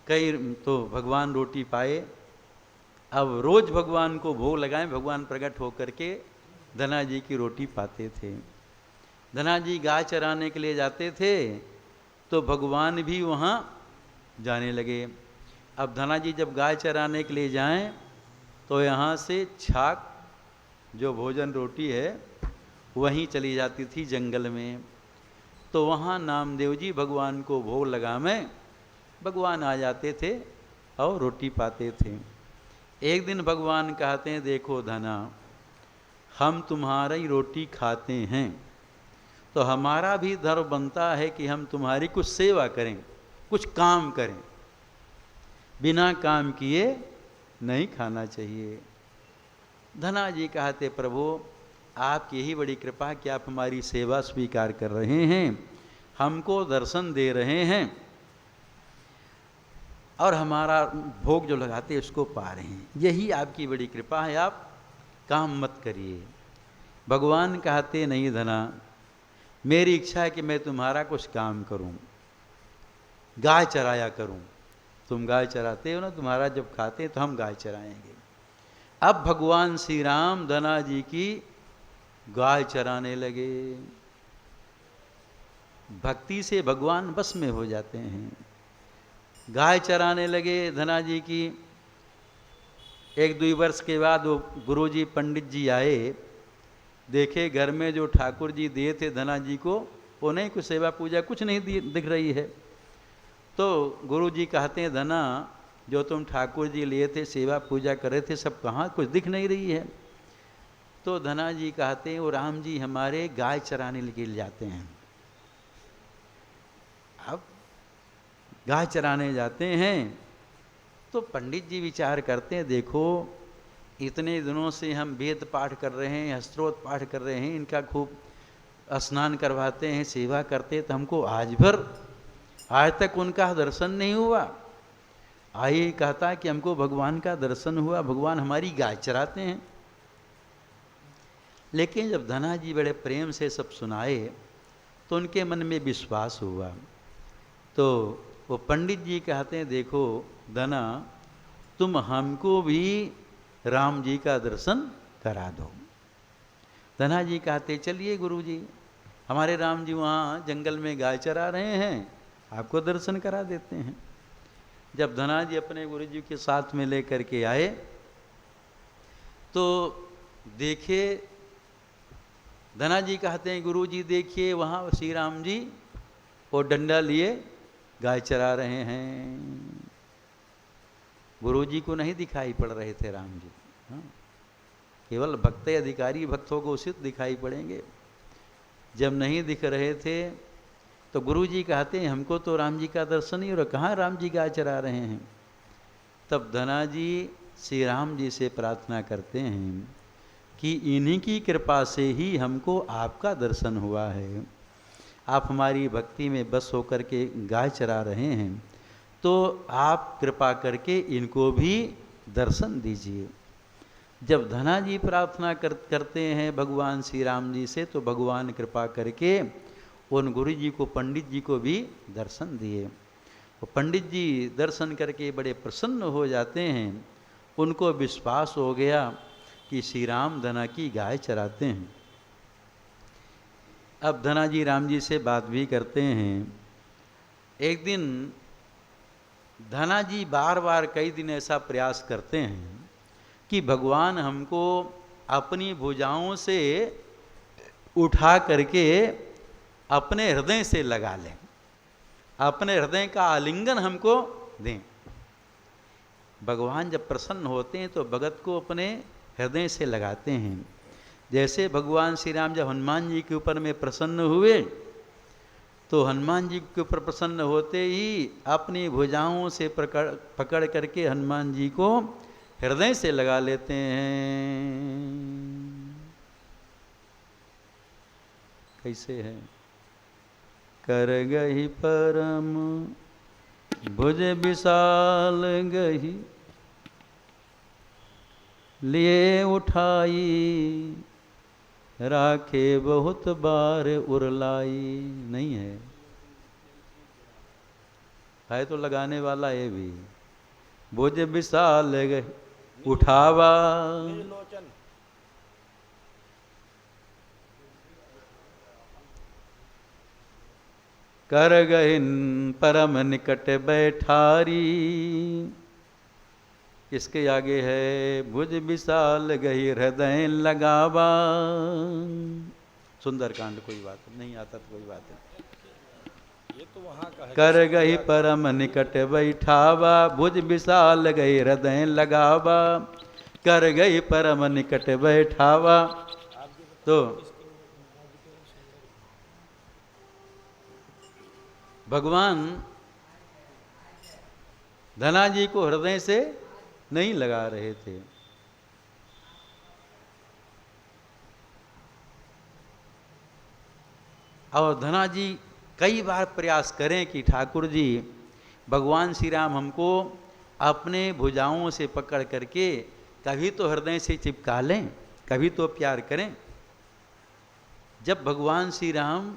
कई तो भगवान रोटी पाए। अब रोज भगवान को भोग लगाएं, भगवान प्रकट होकर के धना जी की रोटी पाते थे। धना जी गाय चराने के लिए जाते थे तो भगवान भी वहाँ जाने लगे। अब धना जी जब गाय चराने के लिए जाएं तो यहाँ से छाक जो भोजन रोटी है वहीं चली जाती थी जंगल में। तो वहाँ नामदेव जी भगवान को भोग लगावें, भगवान आ जाते थे और रोटी पाते थे। एक दिन भगवान कहते हैं देखो धना, हम तुम्हारी रोटी खाते हैं तो हमारा भी धर्म बनता है कि हम तुम्हारी कुछ सेवा करें, कुछ काम करें, बिना काम किए नहीं खाना चाहिए। धना जी कहते प्रभु आपकी यही बड़ी कृपा कि आप हमारी सेवा स्वीकार कर रहे हैं, हमको दर्शन दे रहे हैं और हमारा भोग जो लगाते हैं उसको पा रहे हैं, यही आपकी बड़ी कृपा है, आप काम मत करिए। भगवान कहते नहीं धना, मेरी इच्छा है कि मैं तुम्हारा कुछ काम करूं, गाय चराया करूं। तुम गाय चराते हो ना, तुम्हारा जब खाते हैं तो हम गाय चराएंगे। अब भगवान श्री राम धना जी की गाय चराने लगे। भक्ति से भगवान बस में हो जाते हैं। गाय चराने लगे धना जी की। 1-2 वर्ष के बाद वो गुरुजी पंडित जी आए, देखे घर में जो ठाकुर जी दिए थे धना जी को वो नहीं, कुछ सेवा पूजा कुछ नहीं दिख रही है। तो गुरुजी कहते हैं धना जो तुम ठाकुर जी लिए थे सेवा पूजा कर रहे थे सब कहाँ, कुछ दिख नहीं रही है। तो धना जी कहते हैं वो राम जी हमारे गाय चराने के लिए जाते हैं। अब गाय चराने जाते हैं तो पंडित जी विचार करते हैं देखो इतने दिनों से हम वेद पाठ कर रहे हैं, स्त्रोत पाठ कर रहे हैं, इनका खूब स्नान करवाते हैं, सेवा करते हैं, तो हमको आज तक उनका दर्शन नहीं हुआ। आइए कहता है कि हमको भगवान का दर्शन हुआ, भगवान हमारी गाय चराते हैं। लेकिन जब धना जी बड़े प्रेम से सब सुनाए तो उनके मन में विश्वास हुआ। तो वो पंडित जी कहते हैं देखो धना तुम हमको भी राम जी का दर्शन करा दो। धना जी कहते चलिए गुरुजी, हमारे राम जी वहाँ जंगल में गाय चरा रहे हैं, आपको दर्शन करा देते हैं। जब धना जी अपने गुरुजी के साथ में लेकर के आए तो देखे, धना जी कहते हैं गुरुजी देखिए वहाँ श्री राम जी वो डंडा लिए गाय चरा रहे हैं। गुरुजी को नहीं दिखाई पड़ रहे थे राम जी, हाँ? केवल भक्त अधिकारी भक्तों को उचित दिखाई पड़ेंगे। जब नहीं दिख रहे थे तो गुरु जी कहते हैं हमको तो राम जी का दर्शन नहीं हो रहा, कहाँ राम जी गाय चरा रहे हैं। तब धना जी श्री राम जी से प्रार्थना करते हैं कि इन्हीं की कृपा से ही हमको आपका दर्शन हुआ है। आप हमारी भक्ति में बस होकर के गाय चरा रहे हैं, तो आप कृपा करके इनको भी दर्शन दीजिए। जब धना जी प्रार्थना करते हैं भगवान श्री राम जी से, तो भगवान कृपा करके उन गुरु जी को, पंडित जी को भी दर्शन दिए। वो पंडित जी दर्शन करके बड़े प्रसन्न हो जाते हैं। उनको विश्वास हो गया कि श्री राम धना की गाय चराते हैं। अब धना जी राम जी से बात भी करते हैं। एक दिन धना जी बार बार कई दिन ऐसा प्रयास करते हैं कि भगवान हमको अपनी भुजाओं से उठा करके अपने हृदय से लगा लें, अपने हृदय का आलिंगन हमको दें। भगवान जब प्रसन्न होते हैं तो भगत को अपने हृदय से लगाते हैं। जैसे भगवान श्री राम जब हनुमान जी के ऊपर में प्रसन्न हुए, तो हनुमान जी के ऊपर प्रसन्न होते ही अपनी भुजाओं से पकड़ करके हनुमान जी को हृदय से लगा लेते हैं। कैसे है? कर गही परम भुज विशाल गही, लिए उठाई राखे बहुत बार उरलाई। नहीं है तो लगाने वाला ये भी। भुज विशाल गही उठावा, कर गहिन परम निकट बैठारी। इसके आगे है भुज विशाल गही हृदय लगावा। सुंदरकांड, कोई बात नहीं आता तो कोई बात नहीं। ये तो वहाँ का है। कर गही परम निकट बैठावा, भुज विशाल गही हृदय लगावा। कर गई परम निकट बैठावा। तो भगवान धना जी को हृदय से नहीं लगा रहे थे। और धना जी कई बार प्रयास करें कि ठाकुर जी भगवान श्री राम हमको अपने भुजाओं से पकड़ करके कभी तो हृदय से चिपका लें, कभी तो प्यार करें। जब भगवान श्री राम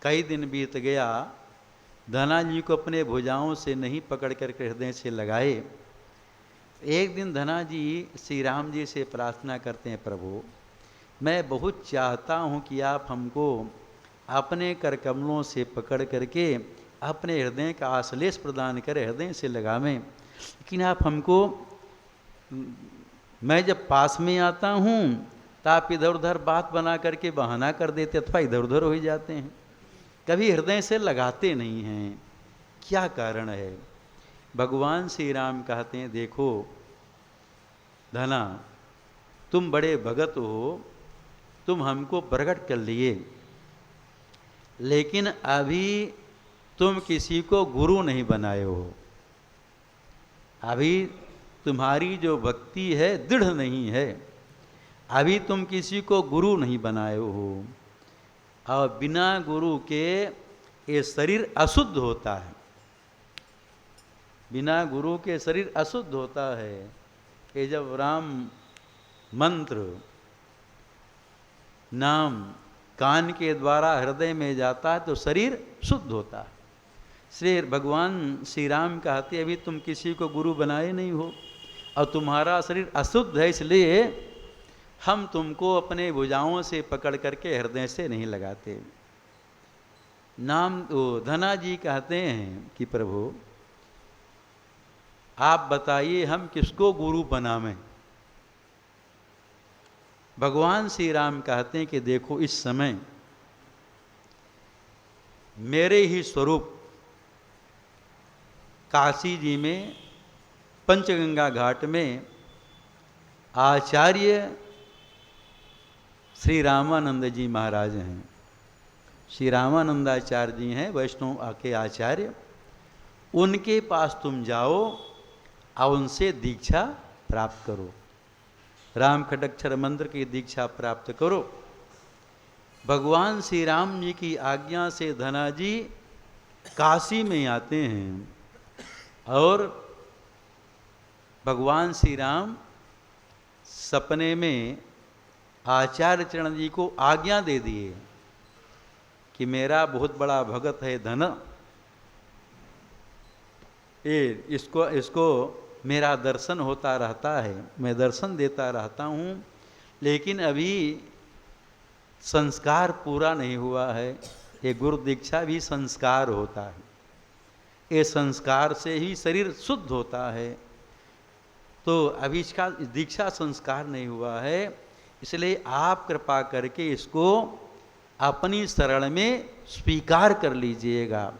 कई दिन बीत गया, धना जी को अपने भुजाओं से नहीं पकड़ करके हृदय से लगाए। एक दिन धना जी श्री राम जी से प्रार्थना करते हैं, प्रभु मैं बहुत चाहता हूँ कि आप हमको अपने कर कमलों से पकड़ करके अपने हृदय का आश्लेष प्रदान करें, हृदय से लगावें। लेकिन आप हमको, मैं जब पास में आता हूँ तो आप इधर उधर बात बना करके बहाना कर देते अथवा इधर उधर हो ही जाते हैं, कभी हृदय से लगाते नहीं हैं। क्या कारण है? भगवान श्री राम कहते हैं, देखो धना, तुम बड़े भगत हो, तुम हमको प्रकट कर लिए, लेकिन अभी तुम किसी को गुरु नहीं बनाए हो। अभी तुम्हारी जो भक्ति है दृढ़ नहीं है, अभी तुम किसी को गुरु नहीं बनाए हो। और बिना गुरु के ये शरीर अशुद्ध होता है, बिना गुरु के शरीर अशुद्ध होता है। ये जब राम मंत्र नाम कान के द्वारा हृदय में जाता है तो शरीर शुद्ध होता है। श्री भगवान श्री राम कहते अभी तुम किसी को गुरु बनाए नहीं हो और तुम्हारा शरीर अशुद्ध है, इसलिए हम तुमको अपने भुजाओं से पकड़ करके हृदय से नहीं लगाते। धना जी कहते हैं कि प्रभु आप बताइए हम किसको गुरु बनावें। भगवान श्री राम कहते हैं कि देखो इस समय मेरे ही स्वरूप काशी जी में पंचगंगा घाट में आचार्य श्री रामानंद जी महाराज हैं। श्री रामानंदाचार्य जी हैं वैष्णव के आचार्य, उनके पास तुम जाओ और उनसे दीक्षा प्राप्त करो, राम खटक्षर मंत्र की दीक्षा प्राप्त करो। भगवान श्री राम जी की आज्ञा से धनाजी काशी में आते हैं और भगवान श्री राम सपने में आचार्य चरण जी को आज्ञा दे दिए कि मेरा बहुत बड़ा भगत है धन, इसको मेरा दर्शन होता रहता है, मैं दर्शन देता रहता हूँ, लेकिन अभी संस्कार पूरा नहीं हुआ है। ये गुरु दीक्षा भी संस्कार होता है, ये संस्कार से ही शरीर शुद्ध होता है। तो अभी इसका दीक्षा संस्कार नहीं हुआ है, इसलिए आप कृपा करके इसको अपनी शरण में स्वीकार कर लीजिएगा।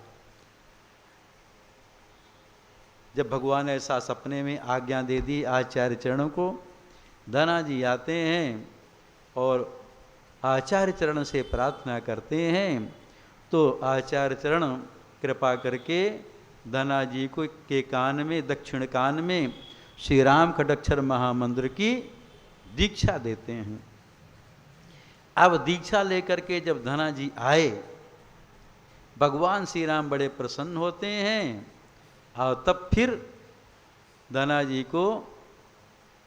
जब भगवान ऐसा सपने में आज्ञा दे दी आचार्य चरणों को, धना जी आते हैं और आचार्य चरण से प्रार्थना करते हैं, तो आचार्य चरण कृपा करके धना जी को के कान में, दक्षिण कान में श्री राम खटक्षर महामंत्र की दीक्षा देते हैं। अब दीक्षा लेकर के जब धना जी आए, भगवान श्री राम बड़े प्रसन्न होते हैं और तब फिर धना जी को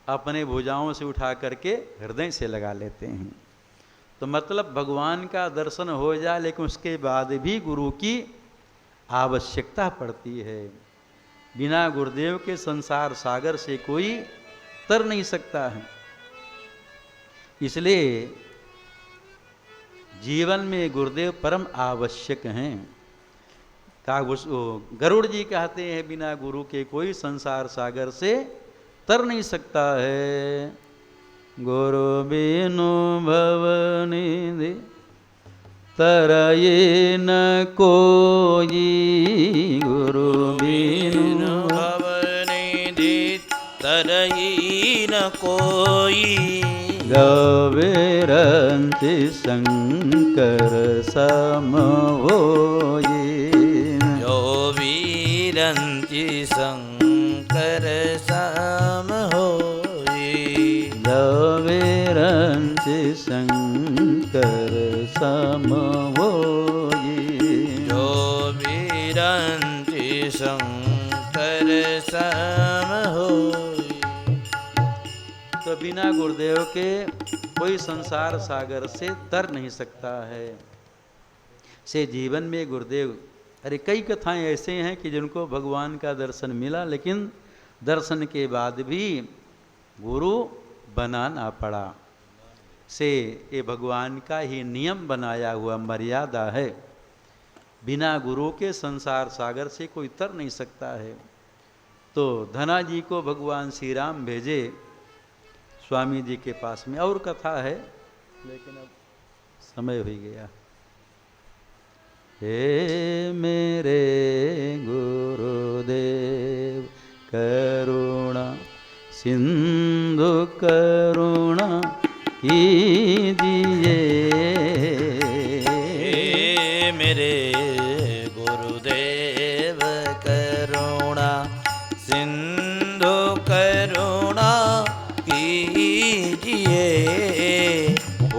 अपने भुजाओं से उठा करके हृदय से लगा लेते हैं। तो मतलब भगवान का दर्शन हो जाए, लेकिन उसके बाद भी गुरु की आवश्यकता पड़ती है। बिना गुरुदेव के संसार सागर से कोई तर नहीं सकता है। इसलिए जीवन में गुरुदेव परम आवश्यक हैं। गरुड़ जी कहते हैं बिना गुरु के कोई संसार सागर से तर नहीं सकता है। गुरु बिनु भवनिधि तरये न कोई, गुरु बिनु भवनिधि तरये न कोई। गवेरंच शंकर सम होई, जो वीरंच शंकर सम होई। गवेरंच शंकर सम होई, जो वीरंच शंकर सम होई। तो बिना गुरुदेव के कोई संसार सागर से तर नहीं सकता है। से जीवन में गुरुदेव, अरे कई कथाएं ऐसे हैं कि जिनको भगवान का दर्शन मिला, लेकिन दर्शन के बाद भी गुरु बनाना पड़ा। से ये भगवान का ही नियम बनाया हुआ मर्यादा है। बिना गुरु के संसार सागर से कोई तर नहीं सकता है। तो धना जी को भगवान श्री राम भेजे स्वामी जी के पास में। और कथा है, लेकिन अब समय हो गया। हे मेरे गुरुदेव करुणा सिंधु करुणा कीजिए। हे मेरे गुरुदेव करुणा सिंधु करुणा कीजिए। ओ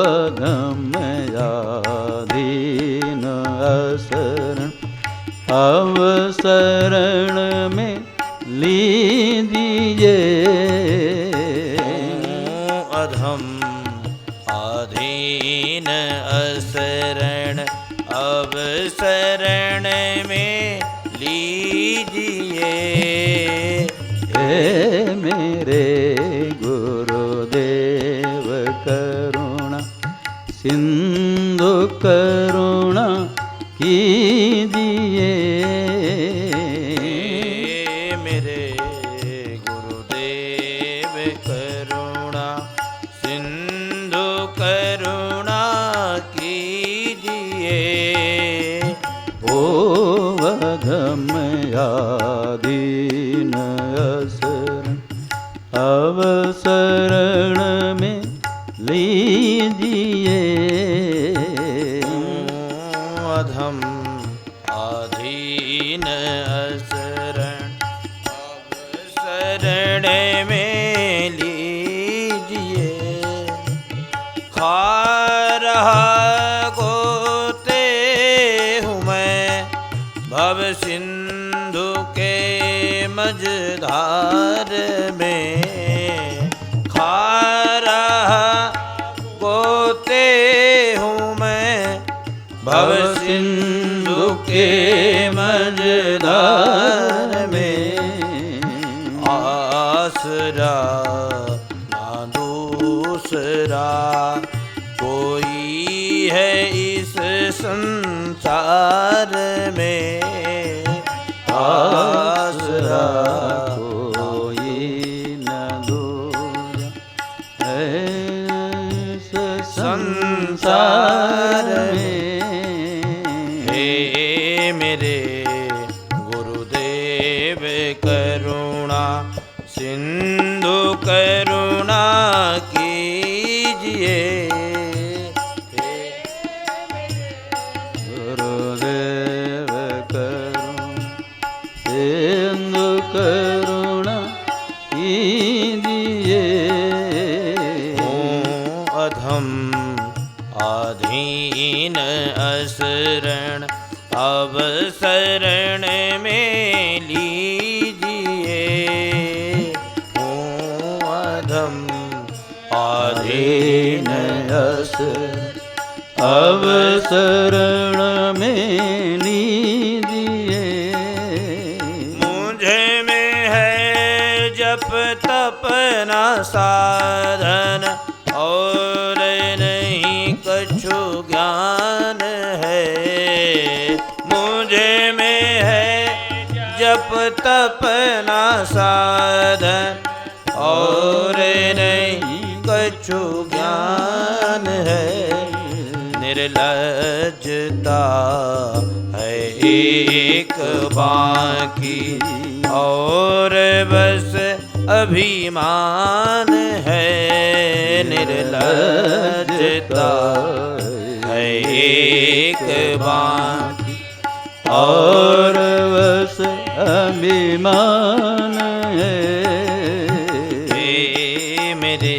अधमयाधीन असरण अवसरण में लीजिए। अधम आधीन असरण अवसरण में लीजिए। हे मेरे गुरुदेव करुणा सिंधु करुणा कीजिए। मेरे गुरुदेव करुणा सिंधु करुणा कीजिए। ओ अधमयाधीन असरण अवसरण में लीजिए। दीन असरण अब शरण में लीजिए। खा रहा गोते हूँ मैं भव सिंधु के मझधार में। खा रहा गोते हूँ मैं भव सिंधु के मझधार में। आसरा ना दूसरा कोई है इस संसार में। आसरा कोई न दूजा है इस संसार में। हे मेरे गुरुदेव करुणा सिंधु करुणा कीजिए। गुरुदेव करुणा सिंधु करुणा कीजिए। हूँ अधम आधीन असरण अब शरण में लीजिए। हूँ अधम आधीन असरण अब शरण में लीजिए। मुझे में है जप तप न साधन और नहीं कछु ज्ञान है। मुझे में है जप तप न साधन और नहीं कछु ज्ञान है। निर्लज्जता है एक बाकी और बस अभिमान है। निर्लज्जता है एक बाकी और बस अभिमान है। हे मेरे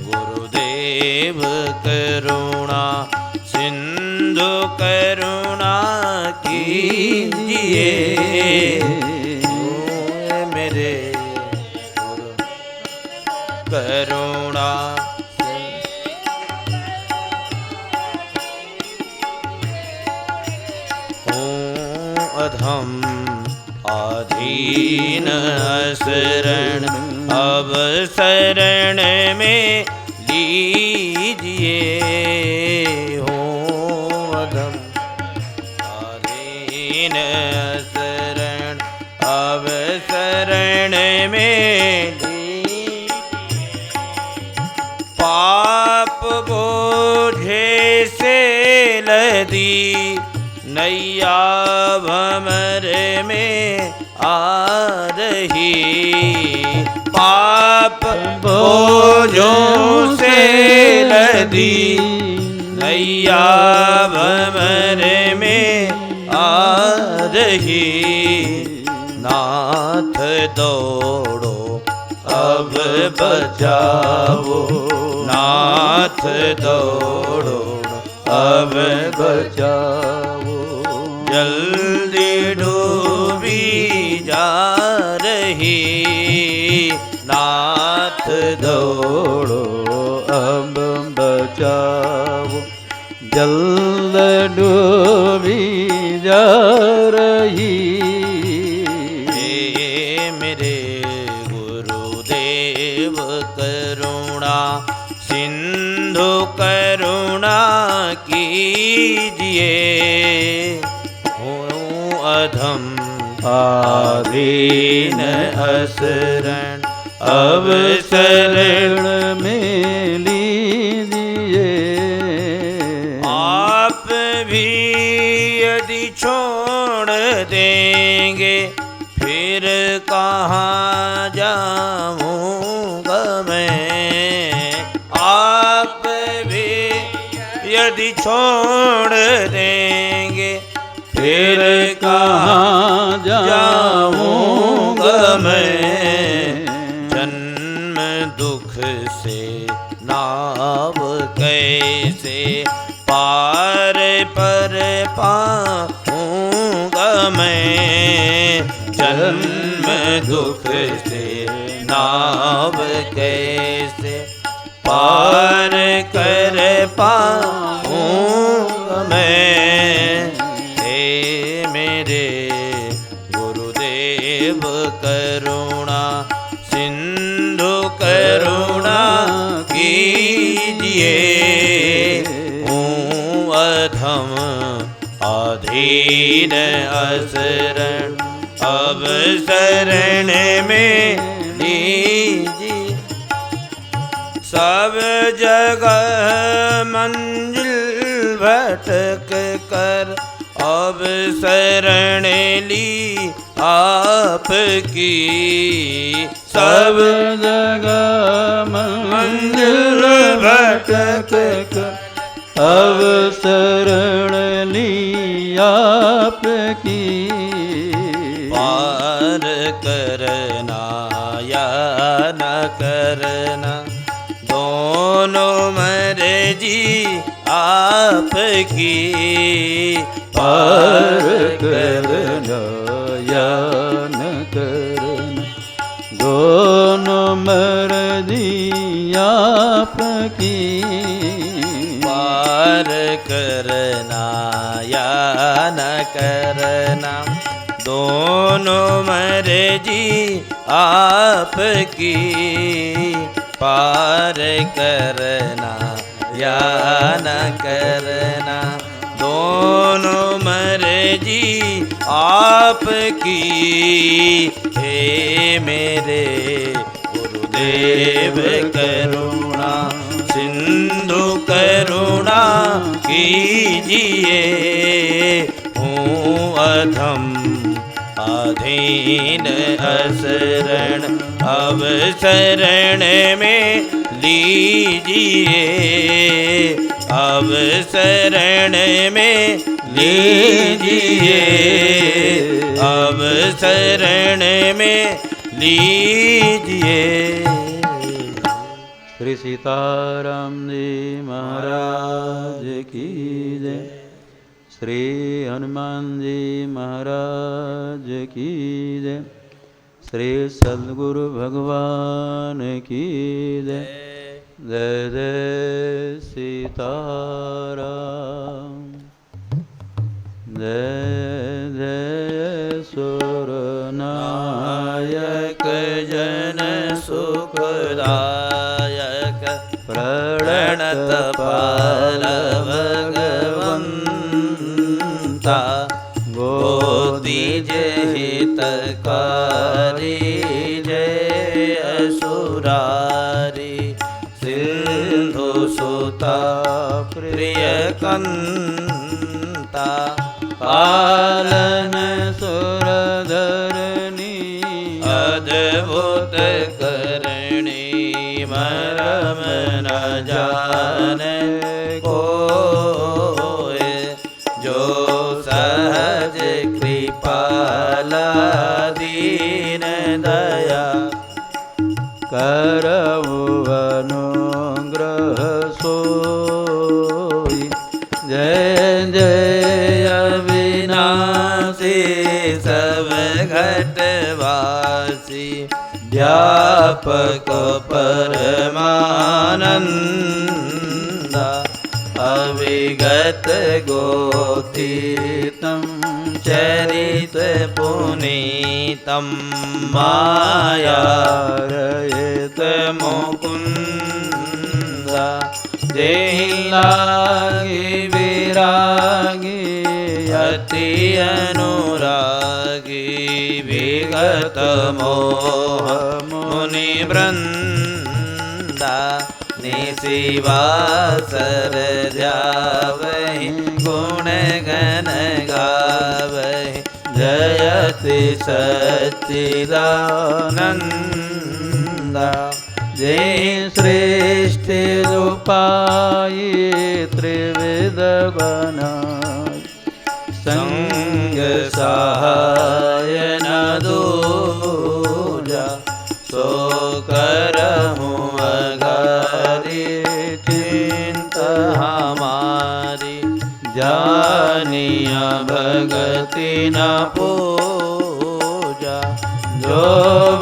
गुरुदेव करुणा सिंधु करुणा कीजिए। मेरे गुरु करुणा हूँ अधम आधीन शरण अब शरण में लीजिए। हूँ अधम आधीन शरण अब शरण में लीजिए। पाप बोझे से लदी नैया भंवर में आ रही। पाप बोझों से लदी नैया भंवर में आ रही। नाथ दौड़ो अब बचाओ। नाथ दौड़ो अब बचाओ। जल्दी डूबी जा रही। नाथ दौड़ो अब बचाओ। जल्द डूबी जा रही। हे मेरे गुरुदेव करुणा सिंधु करुणा कीजिए। हूँ अधम आधीन असरण अब शरण में लीजिए। आप भी यदि छोड़ देंगे फिर कहाँ जाऊँगा मैं। आप भी यदि छोड़ देंगे फिर कहाँ कहाँ जाऊँगा मैं, जन्म दुख से नाव कैसे पार पर पाऊँगा मैं, जन्म दुख से नाव कैसे पार कर पाऊँगा मैं। हे मेरे गुरुदेव करुणा सिंधु करुणा कीजिए, हूँ अधम अधीन असरण अब शरण में लीजिए। सब जगह मंजिल भटक कर अब शरण ली आपकी, सब जगह मंजिल भटक कर अब शरण ली आपकी। पार करना या न करना दोनों मर्जी आपकी, पार करना या न करना दोनों मर्जी आपकी। पार करना या न करना दोनों मर्जी आपकी, पार करना या न करना दोनों मर्जी आपकी। हे मेरे गुरुदेव करुणा सिंधु करुणा कीजिए, हूँ अधम अधीन असरण अब शरण में लीजिए, अब शरण में लीजिए, अब शरण में लीजिए। श्री सीताराम जी महाराज की जय, श्री हनुमान जी महाराज की जय, श्री सद्गुरु भगवान की जय। जय जय सीताराम, जय जय सुरनायक जन सुखदायक प्रणत पाल भगवंता, गोदीज हितकारी जय असुरारी, सिंधु सुता प्रिय कंता, पालन सुरधरणी अद्भुत करणी, मरम न जाने कोय, जो सहज कृपाला दीन दया, करऊ अनुग्रह सोई। जय जय अविनाशी सब घटवासी, व्यापक परमानंदा, अविगत गोतीतम चरित पुनीतम, माया रहित मुकुंदा, जेहि लागी विरागी अति अनुरागी, विगत मोह मुनि वृंदा, निशिवासर जावहि गुण गण गावहि, जयति सच्चिदानंदा। जय सृष्टि उपाये त्रिविध बनाय, संग सहाय न दूजा, सो करहूँ अगारी चिंता हमारी। जानिया भगति न पूजा, जो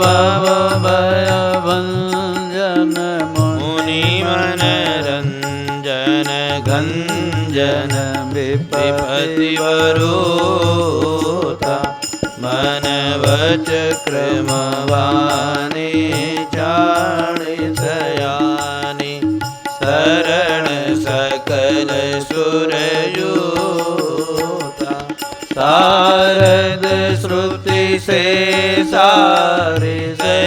भव भय भंजन मुनि मन रंजन गंजन विपति वरूता। मन वच क्रम वाणी चाणि सयानी, शरण सकल सुरयूता। शारद श्रुति से सारे से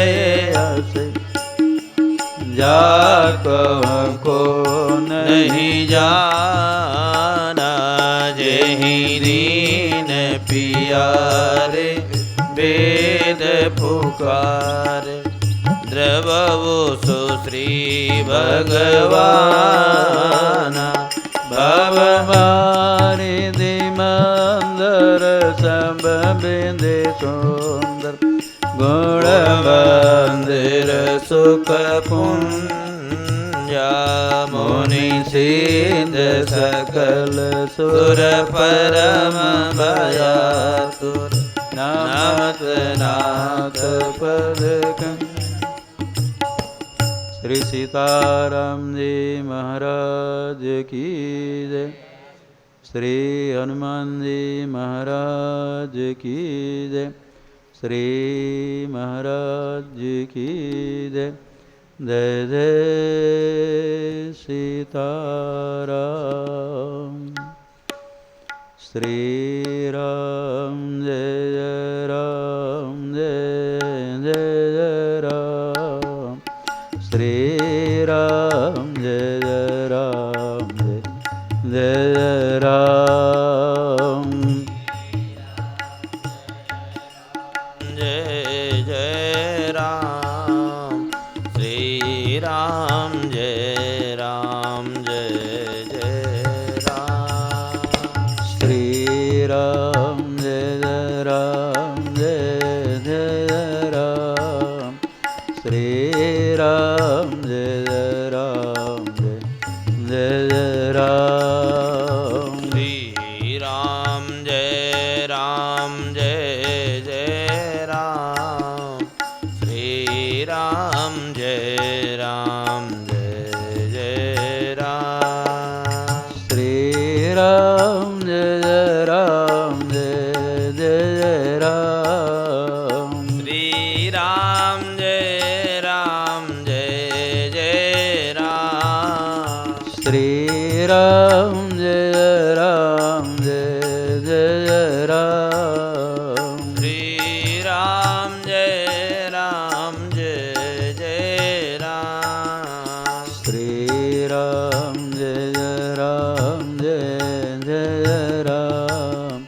जाको को नहीं जाना, जेहि दीन पियारे वेद पुकार। द्रवो सुश्री भगवान, भव मारे दिमंदर सब बिंदे सुंदर। गुण मंदिर सुख पुंजा, मुनि सिद्ध सकल सुर परम भयातुर। नाथ नाथ पद श्री सीताराम जी महाराज की जय। श्री हनुमान जी महाराज की जय। श्री महाराज की जय। जय जय सीताराम। श्री राम जय राम जय जय राम। श्री राम जय राम जय जय राम। जय जय राम। श्री राम जय राम जय जय राम। श्री राम जय राम जय जय राम। श्री राम जय राम जय जय राम। श्री राम जय राम जय जय राम। श्री राम जय राम जय जय राम। श्री राम जय राम जय जय राम। श्री राम जय राम जय जय राम। श्री राम जय राम जय जय राम। श्री राम जय राम जय जय राम। श्री राम जय राम जय जय राम। श्री राम जय राम जय जय राम।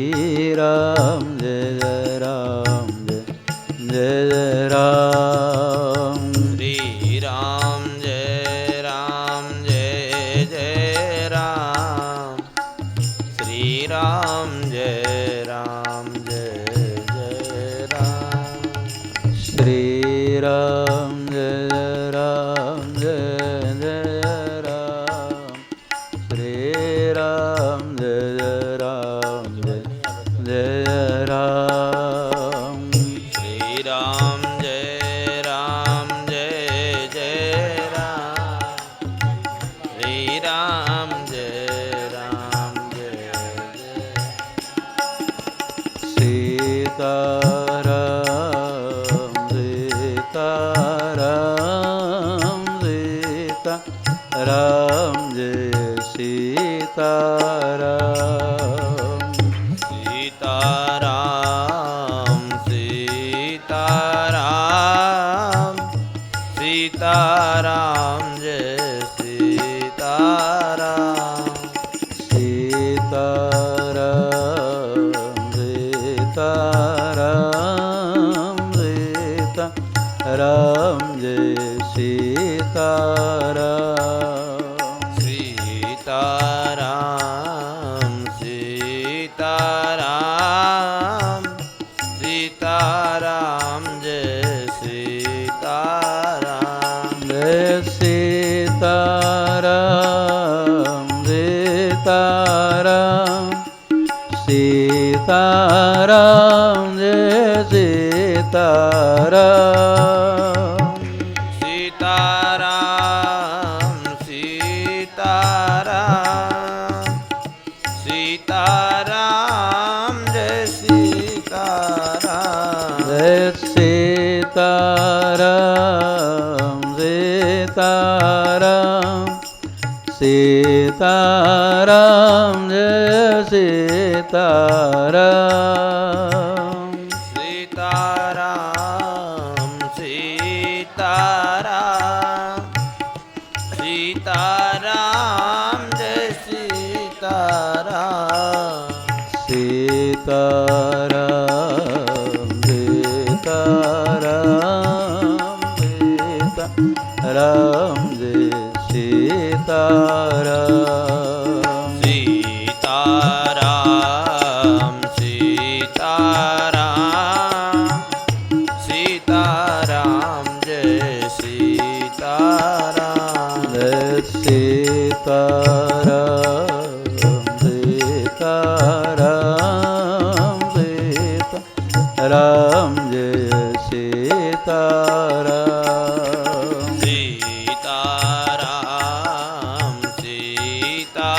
श्री राम जय राम जय जय राम। श्री राम जय राम जय जय राम। श्री राम जय राम जय जय राम। श्री राम जय राम जय जय राम। श्री राम जय राम जय जय राम। श्री राम जय राम जय जय। सीताराम सीताराम सीताराम जय सीताराम। सीताराम सीताराम सीताराम जय सीताराम। सीताराम सीताराम सीताराम जय सीताराम सीताराम सीताराम सीताराम जय सीताराम जय सीताराम सीताराम सीताराम जय सीताराम सीताराम सीताराम सीताराम जय सीताराम सीताराम सीताराम सीताराम जय सीताराम सीताराम सीताराम सीताराम जय सीताराम जय सीताराम सीताराम सीताराम जय सीताराम सीताराम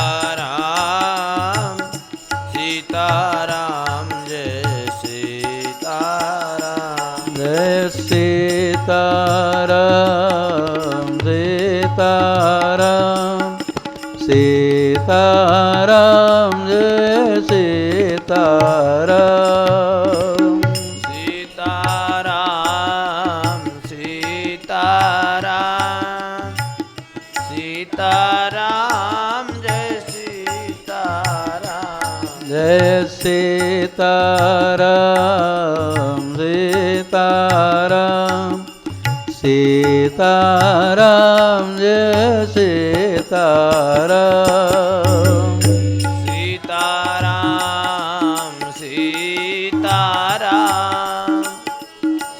सीताराम सीताराम जय सीताराम जय सीताराम सीताराम सीताराम जय सीताराम सीताराम सीताराम सीताराम जय सीताराम जय सीताराम सीताराम सीताराम जय सीताराम सीताराम सीताराम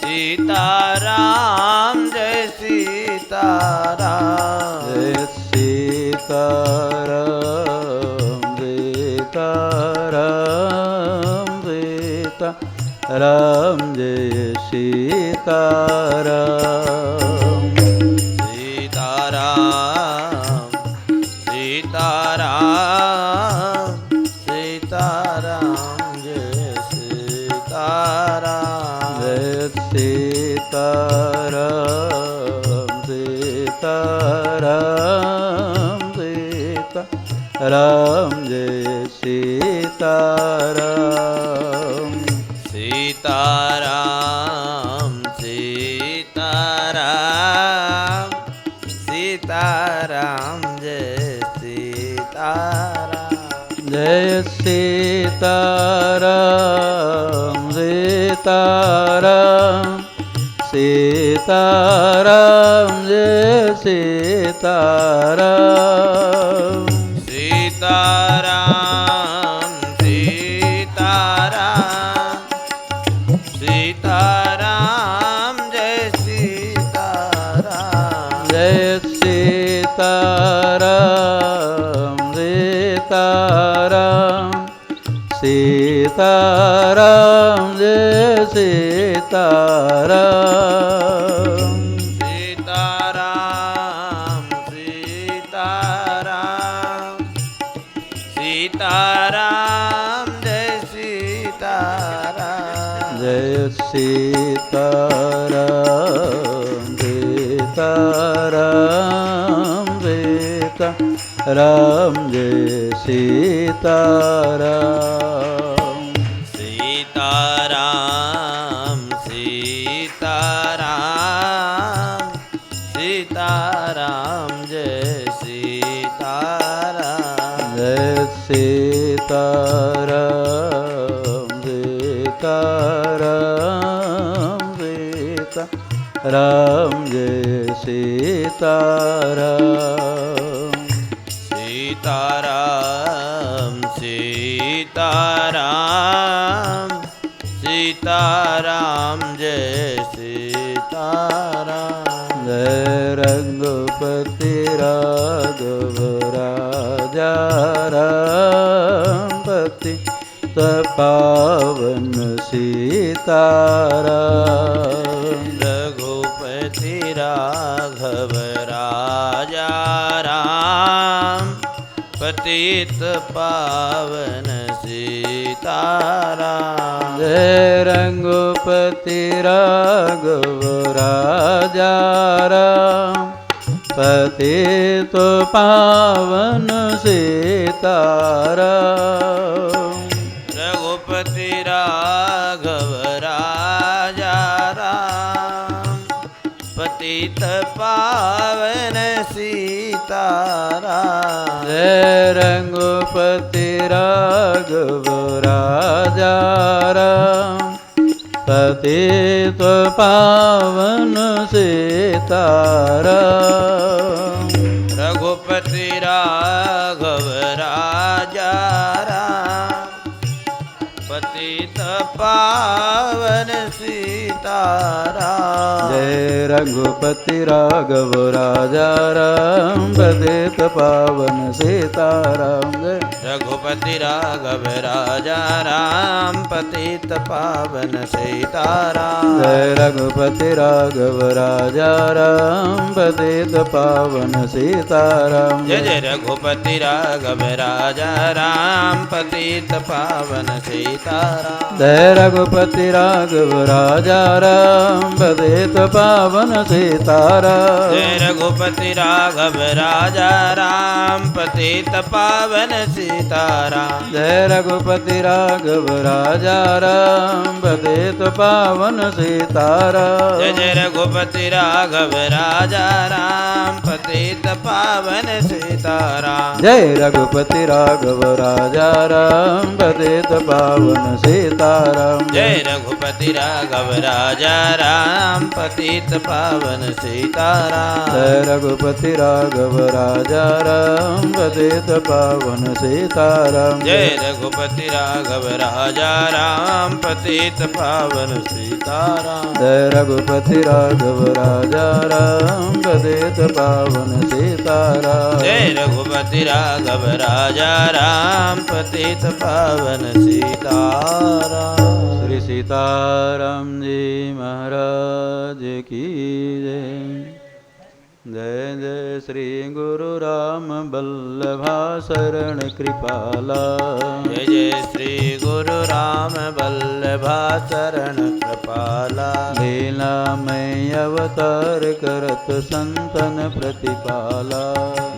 सीताराम जय सीताराम जय सीताराम सीताराम सीताराम जय सीताराम सीताराम सीताराम सीताराम जय सीताराम जय सीताराम सीताराम सीताराम जय सीताराम सीताराम सीताराम सीताराम जय सीताराम जय सीताराम सीताराम सीताराम जय सीताराम सीताराम सीताराम सीताराम जय सीताराम जय सीताराम सीताराम सीताराम जय सीताराम सीताराम सीताराम सीताराम जय सीताराम जय सीताराम सीताराम सीताराम जय सीताराम सीताराम सीताराम सीताराम जय सीताराम जय सीताराम सीताराम सीताराम जय सीताराम सीताराम सीताराम सीताराम जय सीताराम जय रघुपति राघव राजा रामपति पतित पावन सीताराम। रघुपति राघव राजा राम, पतित पावन सीताराम। जय रघुपति राघव राजा राम, पतित पावन सीताराम। रघुपति राघव राजा राम, पतित पावन सीताराम। जय रघुपति राघव राजा राम, पतित पावन सीताराम। रघुपति राघव राजा राम, पतित पावन सीताराम। जय रघुपति राघव राजा राम, पतित पावन सीताराम। जय रघुपति राघव राजा राम, पतित पावन सीताराम। जय रघुपति राघव राजा राम, पतित पावन सीताराम। जय जय रघुपति राघव राजा राम, पतित पावन सीताराम। जय रघुपति राघव राजा राम, पतित पावन सीताराम। जय रघुपति राघव राजा राम, पतित पावन सीताराम। जय रघुपति राघव राजा राम, पतित पावन सीताराम। जय जय रघुपति राघव राजा राम, पतित पावन सीताराम। जय रघुपति राघव राजा राम, पतित पावन सीताराम। जय रघुपति राघव राजा राम, पतित पावन सीताराम। जय रघुपति राघव राजा राम, पतित पावन सीताराम। जय रघुपति राघव राजा राम, पतित पावन सीताराम। जय रघुपति राघव राजा राम, पतित पावन सीताराम। जय रघुपति राघव राजा राम, पतित पावन सीताराम। श्री सीताराम जी महाराज की जय। जय जय श्री गुरु राम बल्लभा शरण कृपाला। जय जय श्री गुरु राम बल्लभा शरण कृपाला। लीला में अवतार करत संतन प्रतिपाला।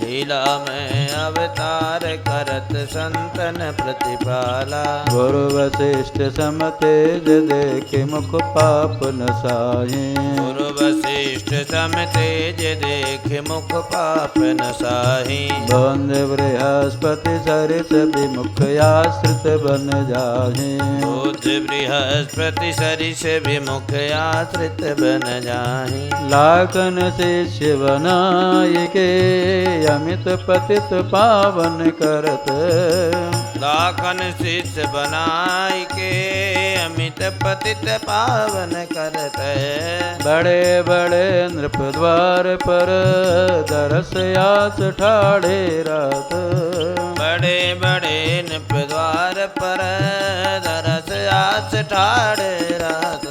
लीला में अवतार करत संतन प्रतिपाला। गुरु वशिष्ठ सम तेज देखे मुख पाप न साये। गुरु वशिष्ठ सम तेज देखे मुख पाप न साही। बंद बृहस्पति सरिस विमुख आश्रित बन जाहे। बुध बृहस्पति सरिस विमुख आश्रित बन जाहि। लाखन शिष्य बनाय के अमित पतित पावन करत। लाखन शिष्य बनाय के अमित पतित पावन करत। बड़े बड़े नृप द्वार पर दरस आस ठाड़े रात। बड़े बड़े नृप द्वार पर दरस आस ठाड़े रात।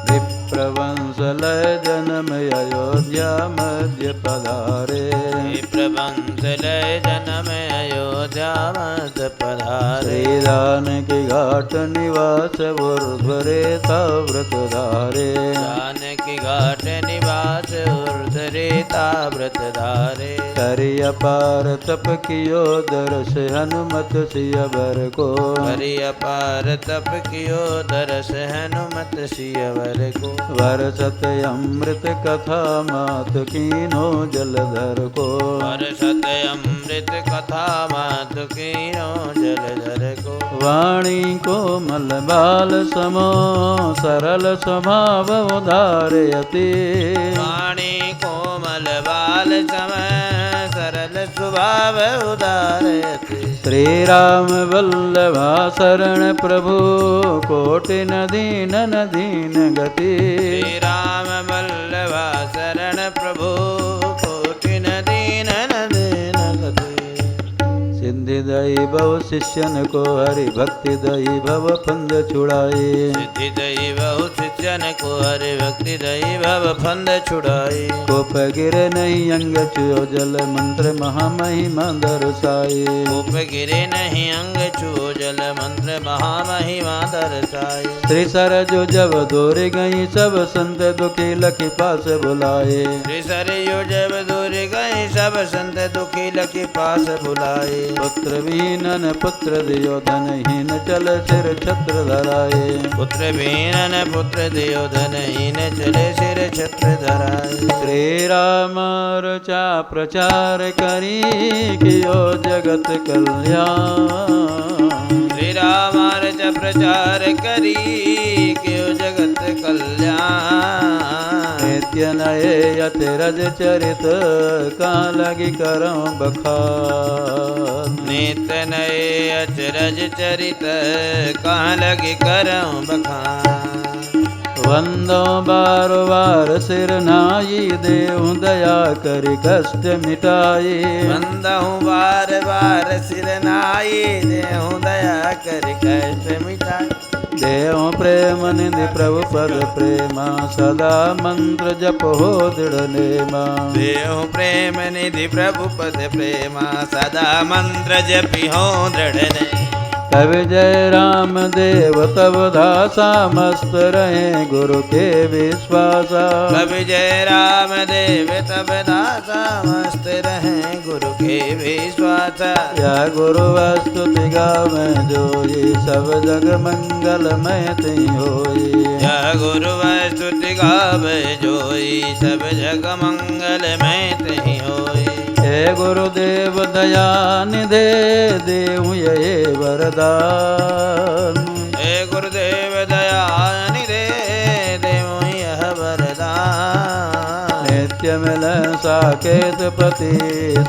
विप्रवंश लय जन्म अयोध्या मध्य पधारे। विप्रवंश लय जन्म अयोध्या मध्य पधारे। श्री जानकी घाट निवास ऊर्ध्वरेता व्रत धारे। जानकी घाट निवास ऊर्ध्वरेता व्रत धारे। करि अपार तप कियो दरस हनुमत सियवर को। करि अपार तप कियो दरस हनुमत सियवर को। वर्षत अमृत कथा मात कीनो जलधर को। वर्षत अमृत कथा मात कीनो जलधर को। वाणी कोमल बाल समो सरल स्वभाव उदारयति। वाणी कोमल बाल सम सरल स्वभाव उदारयति। श्री राम वल्लभा शरण प्रभु कोटि दीन दीन गति। श्री राम वल्लभा शरण प्रभु कोटि दीन दीन गति। सिद्धि दई भव शिष्यन को हरि भक्ति दई भव फंद छुड़ाए। सिद्धि दई बहु शिष्यन को हरि भक्ति दई भव फंद छुड़ाई। कोप गिरे नहीं अंग छुओ जल मंत्र महामहिमा दर्शाए। कोप गिरे नहीं अंग छुओ जल मंत्र महामहिमा दर्शाए। श्री सरजो जब दूर गई सब संत दुखी लखी पास बुलाए। श्री सरयू जब दूर गए सब संत दुखी लखी पास बुलाए। पुत्र वीनन पुत्र दियो धनहीन चल सिर छत्र धराए। पुत्र बीनन पुत्र दियो धनहीन चले सिर छत्र धराए। श्री राम चा प्रचार करी कियो जगत कल्याण। श्री राम च प्रचार करी क्यों जगत कल्याण। नित्य नये अचरज चरित का लगी करम बखान। नित्य नये अचरज चरित कहाँ लगी करऊं बखान। वंदो बार बार सिर नाई देव दया करि कष्ट मिटाई। वंदहूँ बार बार सिर नाई देहूँ दया कर कष्ट मिटाई। देव प्रेम निधि प्रभु पद प्रेमा सदा मंत्र जप हो दृढ़ नेमा। देहु प्रेम निधि प्रभु पद प्रेमा सदा मंत्र जपि हो दृढ़ ने। कवि जय राम देव तब दासा मस्त रहे गुरु के विश्वासा। कवि जय राम देव तब दासा मस्त रहे गुरु के विश्वासा। या गुरु स्तुति गावे जोई सब जग मंगलमय तिहि होई। या गुरु स्तुति गावे जोई सब जग मंगलमय तिहि होई। हे गुरुदेव दया निधे देहु ये वरदान। हे गुरुदेव दया निधे देहु यह वरदान। नित्य मिल साकेत पति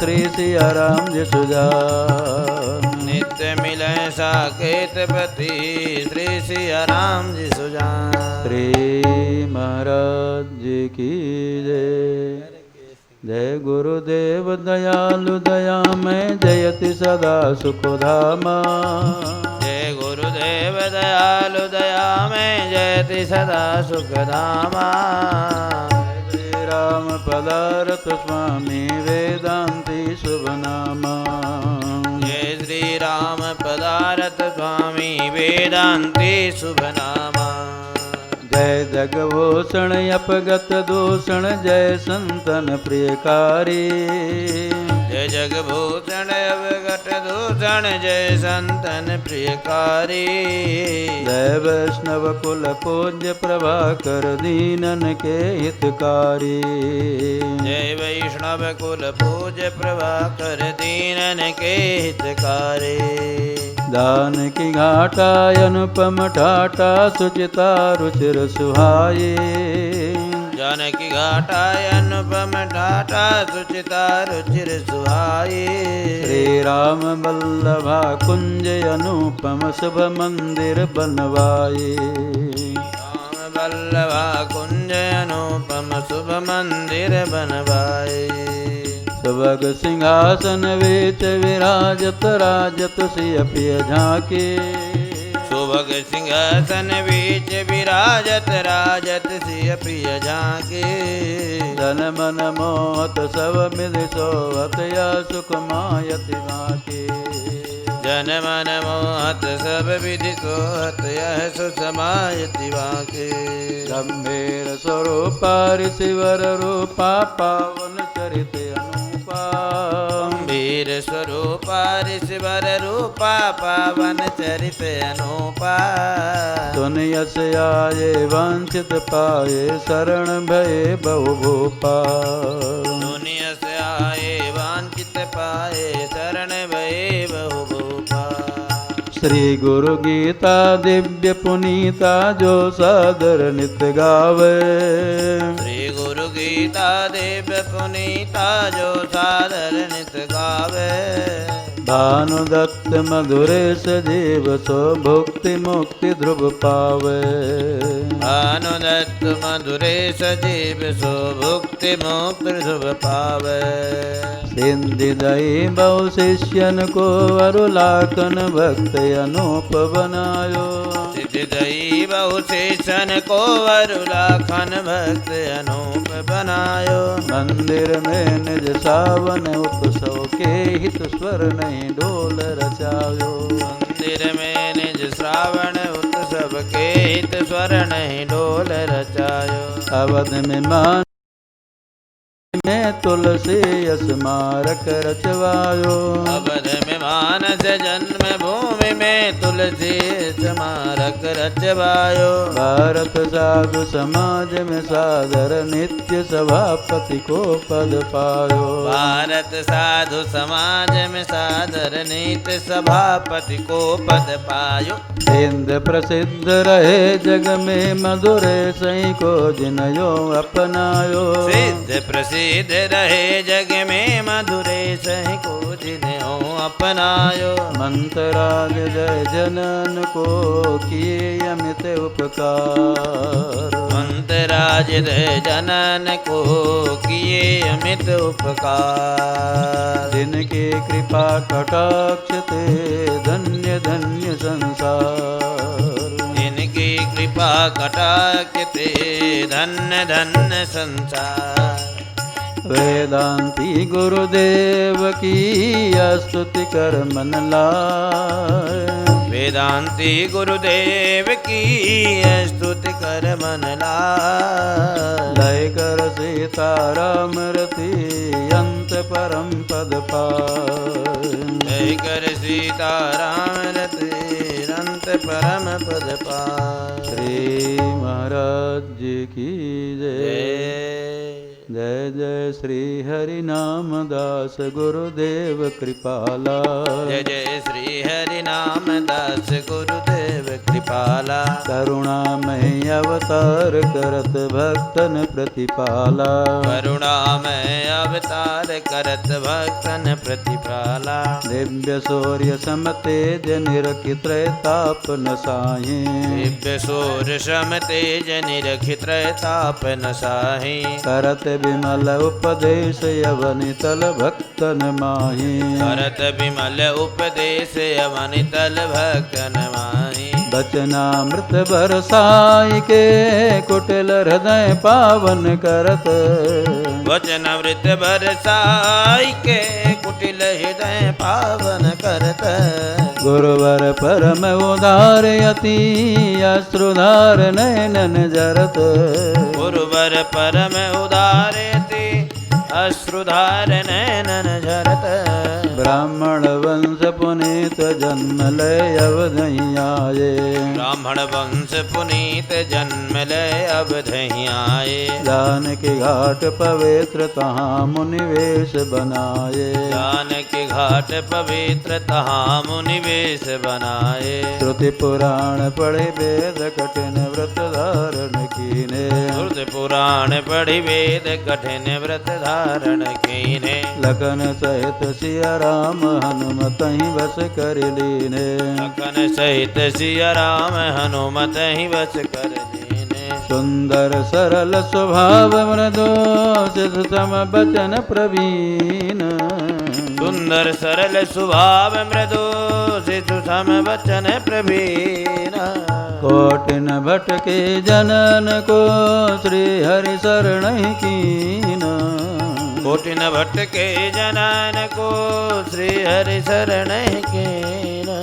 श्री सिया राम जी सुजान। नित्य मिले साकेत पति श्री सिया राम जी सुजान। श्री महाराज जी की जय। जय गुरुदेव दयालु दया में जयति सदा सुख धामा। जय गुरुदेव दयालु दया में जयति सदा सुख धामा। श्री राम पदारथ स्वामी वेदांती शुभ नामा। जय श्री राम पदारथ स्वामी वेदांती शुभ नामा। जय जगभूषण अपगत दूषण जय संतन प्रियकारी। जय जगभूषण अवगत दूषण जय संतन प्रियकारी। जय वैष्णव कुल पूज्य प्रभाकर दीनन के हितकारी। जय वैष्णव कुल पूज्य प्रभाकर दीनन के हितकारी। दान की घाटा अनुपम ठाटा सुचिता रुचिर सुहाई। जानकी घाटा अनुपम ठाटा सुचिता रुचिर सुहाई। श्री राम वल्लभा कुंज अनुपम शुभ मंदिर बनवाई। राम वल्लभा कुंज अनुपम शुभ मंदिर बनवाए। सुभग सिंहासन बीच विराजत राजत सिय पिय झांके। सुभग सिंहासन बीच विराजत राजत सिय प्रिय झांके। धन मन मोहत सब मिल सोवत या सुख मायति बाके। जन मन मोहत सब विधि सोहत यह सुसमायति वाके। गंभीर स्वरूपा ऋषिवर रूपा पावन चरित अनुपा। गंभीर स्वरूपा ऋषिवर रूपा पावन चरित अनुपा। सुन यस आये वांछित पाए शरण भये बहु भूपा। दुनिया से आए वांछित पाए शरण भये बहु भूपा। श्री गुरु गीता दिव्य पुनीता जो सादर नित गावे। श्री गुरु गीता दिव्य पुनीता जो सादर नित गावे। भानुदत्त मधुरेश जीव सो भुक्ति मुक्ति ध्रुव पावे। भानुदत्त मधुरेश जीव सो भुक्ति मुक्ति ध्रुव पावे। सिद्धि दई बहु शिष्यन को अरुलाखन भक्त अनूप बनायो। सिद्धि दई बहु शिष्यन को अरुलाखन भक्त अनूप बनायो। मंदिर में निज सावन उत्सव के हित स्वर नहीं ढोल रचायो। मंदिर में निज श्रावण उत्सव के हित स्वर नहीं ढोल रचायो। अवध में मान में तुलसी स्मारक रचवायो। अवध में मानस जन्म भूमि में तुलसी स्मारक रचवायो। भारत साधु समाज में सादर नित्य सभापति को पद पायो। भारत साधु समाज में सादर नित्य सभापति को पद पायो। इंद्र प्रसिद्ध रहे जग में मधुरे सही को जिनयो अपनायो। सिद्ध प्रसिद्ध रहे जग में मधुरे सही को जिन्हों अपनायो। मंतराज जय जनन को किए अमित उपकार। मंतराज जय जनन को किए अमित उपकार। जिनकी कृपा कटाक्ष ते धन्य धन्य संसार। इनकी कृपा कटाक्ष ते धन्य धन्य संसार। वेदांती गुरुदेव की स्तुति कर मन लाए। वेदांती गुरुदेव की स्तुति कर मन लाए। लय कर सीताराम रति अंत परम पद पाए। जय कर सीताराम रति अंत परम पद पाए। श्री महाराज जी की जय। जय जय श्री हरि नाम दास गुरुदेव कृपाला। जय जय श्री हरि नाम दास गुरुदेव कृपाला। करुणामय अवतार करत भक्तन प्रतिपाला। करुणामय अवतार करत भक्तन प्रतिपाला। दिव्य सूर्य समतेज निरखि त्रैताप नसाहि। दिव्य सूर्य सम तेज निरखि त्रैताप नसाहि। करत विमल उपदेश यवनितल भक्तन माहि। करत विमल उपदेश यवनितल भक्तन माहि। बचनामृत बरसाई के कुटिल हृदय पावन करत। वचनामृत बरसाई के कुटिल हृदय पावन करत। गुरुवर परम उदार यति अश्रुधार नयनन जरत। गुरुवर परम उदारयति अश्रुधार नयनन झरत। ब्राह्मण वंश पुनीत जन्म लय अवधि आये। ब्राह्मण वंश पुनीत जन्म लय अवधि आये। जानकी घाट पवित्र तहाँ मुनिवेश बनाए। जानकी घाट पवित्र तहाँ मुनिवेश बनाए। श्रुति पुराण पढ़े वेद कठिन व्रत धारण कीने। श्रुति पुराण पढ़ि वेद कठिन व्रत धारण कीने। लखन सहित सिया राम हनुमत ही बस कर लीने। लखन सहित सिया राम हनुमत ही बस कर लीने। सुंदर सरल स्वभाव मृदु सिद्ध सम बचन प्रवीण। सुंदर सरल स्वभाव मृदु सिद्धु सम बचन प्रवीण। कोटिन भटके जनन को श्री हरि शरण कीन। कोटिन भटके जनन को श्री हरि शरण कीन।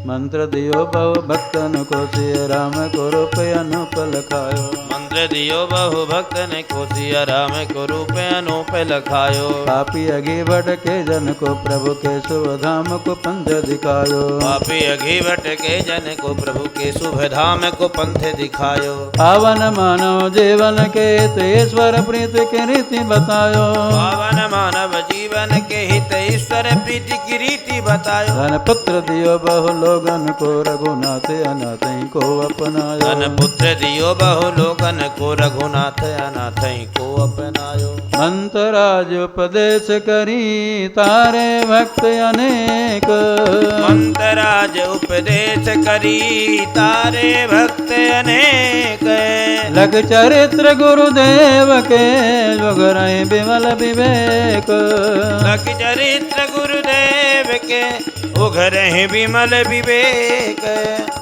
मंत्र दियो बहु भक्तन को सिया राम को रूप अनूप लखायो। मंत्र दियो बहु भक्तन को सिया राम को रूप अनूप लखायो। पापी अघी भटके जन को प्रभु के शुभ धाम को पंथ दिखायो। पापी अघी भटके जन को प्रभु के शुभ धाम को पंथ दिखायो। पावन मानव जीवन के ईश्वर प्रीति की रीति बतायो। पावन मानव जीवन के हित ईश्वर प्रीति की रीति बतायो। धन पुत्र दियो बहु लोगन को रघुनाथ अनाथ को अपनायो। धन पुत्र दियो बहु लोगन को रघुनाथ अनाथ को अपनायो। मंतराज उपदेश करी तारे भक्त अनेक। मंतराज उपदेश करी तारे भक्त अनेक। लख चरित्र गुरुदेव के जुग रहे विमल विवेक। लख चरित्र गुरुदेव के उघरहि विमल विवेक।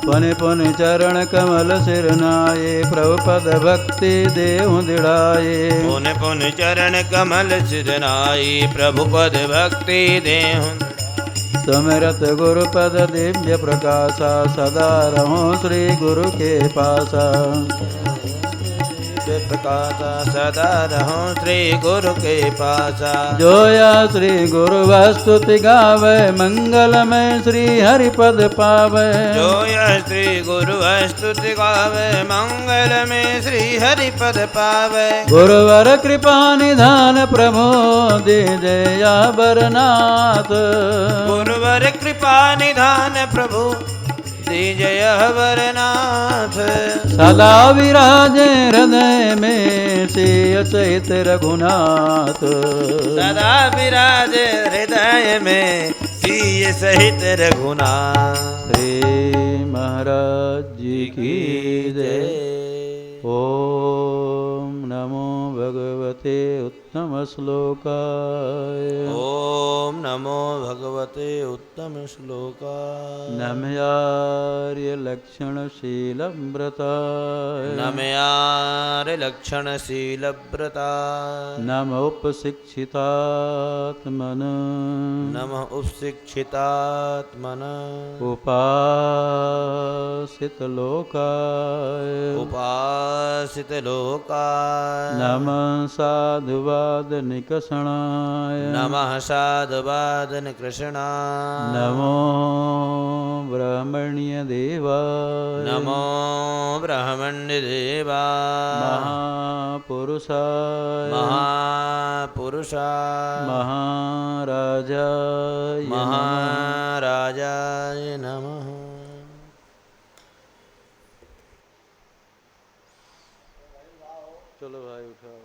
पुन पुन चरण कमल सिर नाये प्रभु पद भक्ति देहु दिड़ाये। पुन पुन चरण कमल सिर नाई प्रभु पद भक्ति देहु। सुमिरत गुरुपद दिव्य प्रकाशा सदा रहो श्री गुरु के पासा। प्रकाशा सदा रहो श्री गुरु के पासा। जोया श्री गुरु वस्तुति गावे मंगल में श्री हरि पद पावे। जोया श्री गुरु स्तुति गावे मंगल में श्री हरि पद पावे। गुरुवर कृपा निधान प्रभु दीजया बरनाथ। गुरुवर कृपा निधान प्रभु दीजय वरनाथ। सदा विराजे हृदय में सिय सहित रघुनाथ। सदा विराजे हृदय में सिय सहित रघुनाथ। श्री महाराज जी की जय। ओम नमो भगवते उत्तम श्लोकाय। ओम नमो भगवते उत्तम श्लोकाय। नमयार्य लक्षणशील व्रताय। नमयार्य लक्षणशील व्रताय। नम उपशिक्षितात्मन। नमः उपशिक्षितात्मन। उपासित लोकाय। उपासित लोकाय। नमः साधुवाद निकषणाय। नमः साधुवादन कृष्णाय। नमो ब्रह्मण्य देवाय। नमो ब्रह्मण्य देवाय। महापुरुषाय। महापुरुषाय। महाराजाय नमः। महाराजाय नमः। चलो भाई उठाओ।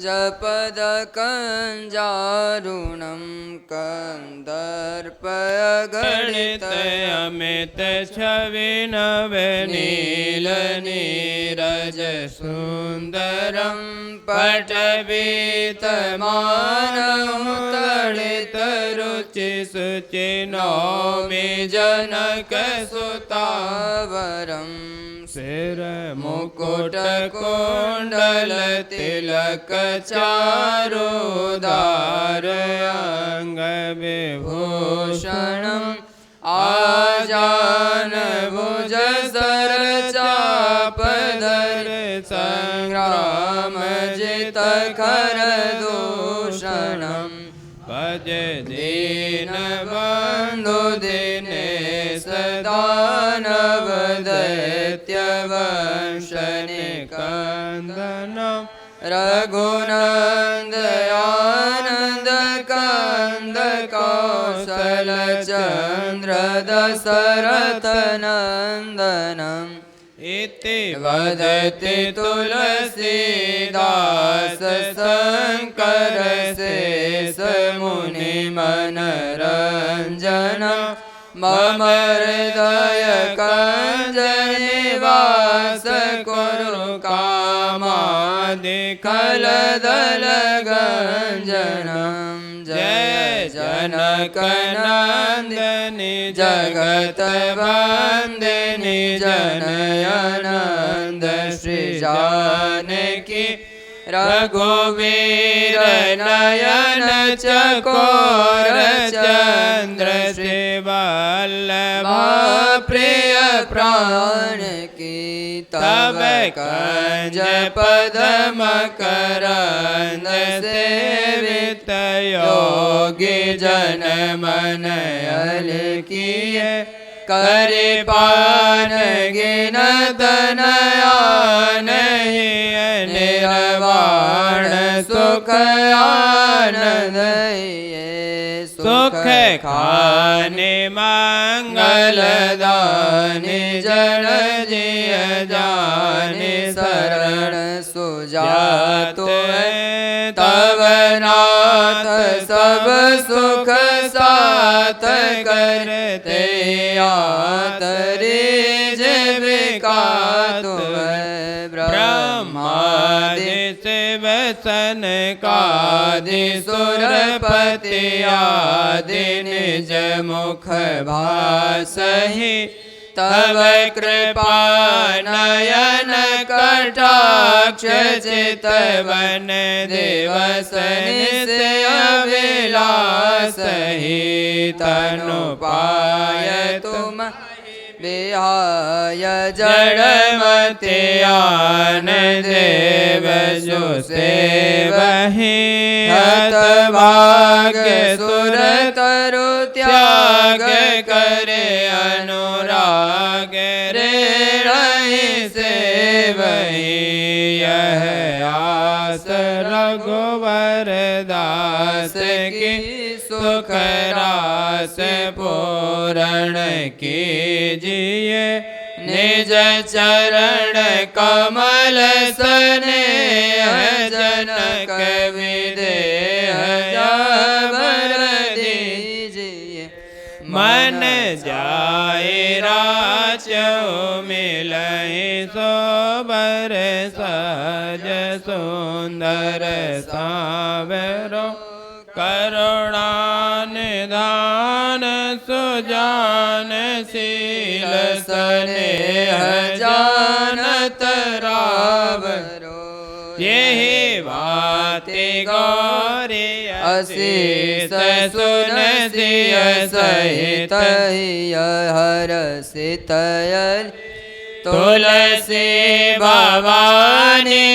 कञ्जपदकञ्जारुणं कन्दर्पगणित अमित छवि नवनील नीरज सुन्दरं पटवीतमानमुतडित रुचि शुचि नौमि जनकसुतावरम् शिर मुकुट कुण्डल तिलक चारुदार अंग विभूषणम् आजान भुज सर चापधर संग्राम जित खर दूषणम् भज दीन बंधु दिनेश दानव दैत्य वंशनिकंदनम् रघुनंद आनंद कंद कौशल चंद्र दशरथ नंदनम् इति वदति तुलसीदास शंकर शेष मुनि मनरंजन मम हृदय कंज निवास कुरु कामादिकल दल गंजनम् जय जनक नंदनी जगत वंदिनी जनयनंद श्री जानकी रघुवीर नयन चकोर चंद्र श्री वल्लभा प्रिय प्राण की तब कंज पद्म करंद सेवित योगी जन मन किए करे पान गिनत नयान निर्वाण सुख आनंद सुख खाने मंगल दानि जन जिय जानि शरण सुजातु तव नाथ सब सुख साथ करते आतरे जीविका तुम ब्रह्मादि शिव सनकादि सुरपति आदि निज मुख भासहि तव कृपा नयन कटाक्ष चितवन दिवस नित्य अभिलाषहि तनु पाय तुम विहाय जड़मति आन देव जो सेवहि हत भाग्य सुर तरु त्याग करे अनुराग रे रहि सेवहि यह आस रघुवर दास की सुख रास पूरण कीजिए निज चरण कमल स्नेह जनक विदेह जावर दीजिए मन जाए राचो मिलहि सोबर सहज सुंदर सावरो करुणा निधान सुजान शील स्नेह जानत रावरो यही बाते गौरी अशीष सुन सिय सहित हर सितयल तुलसी भवानी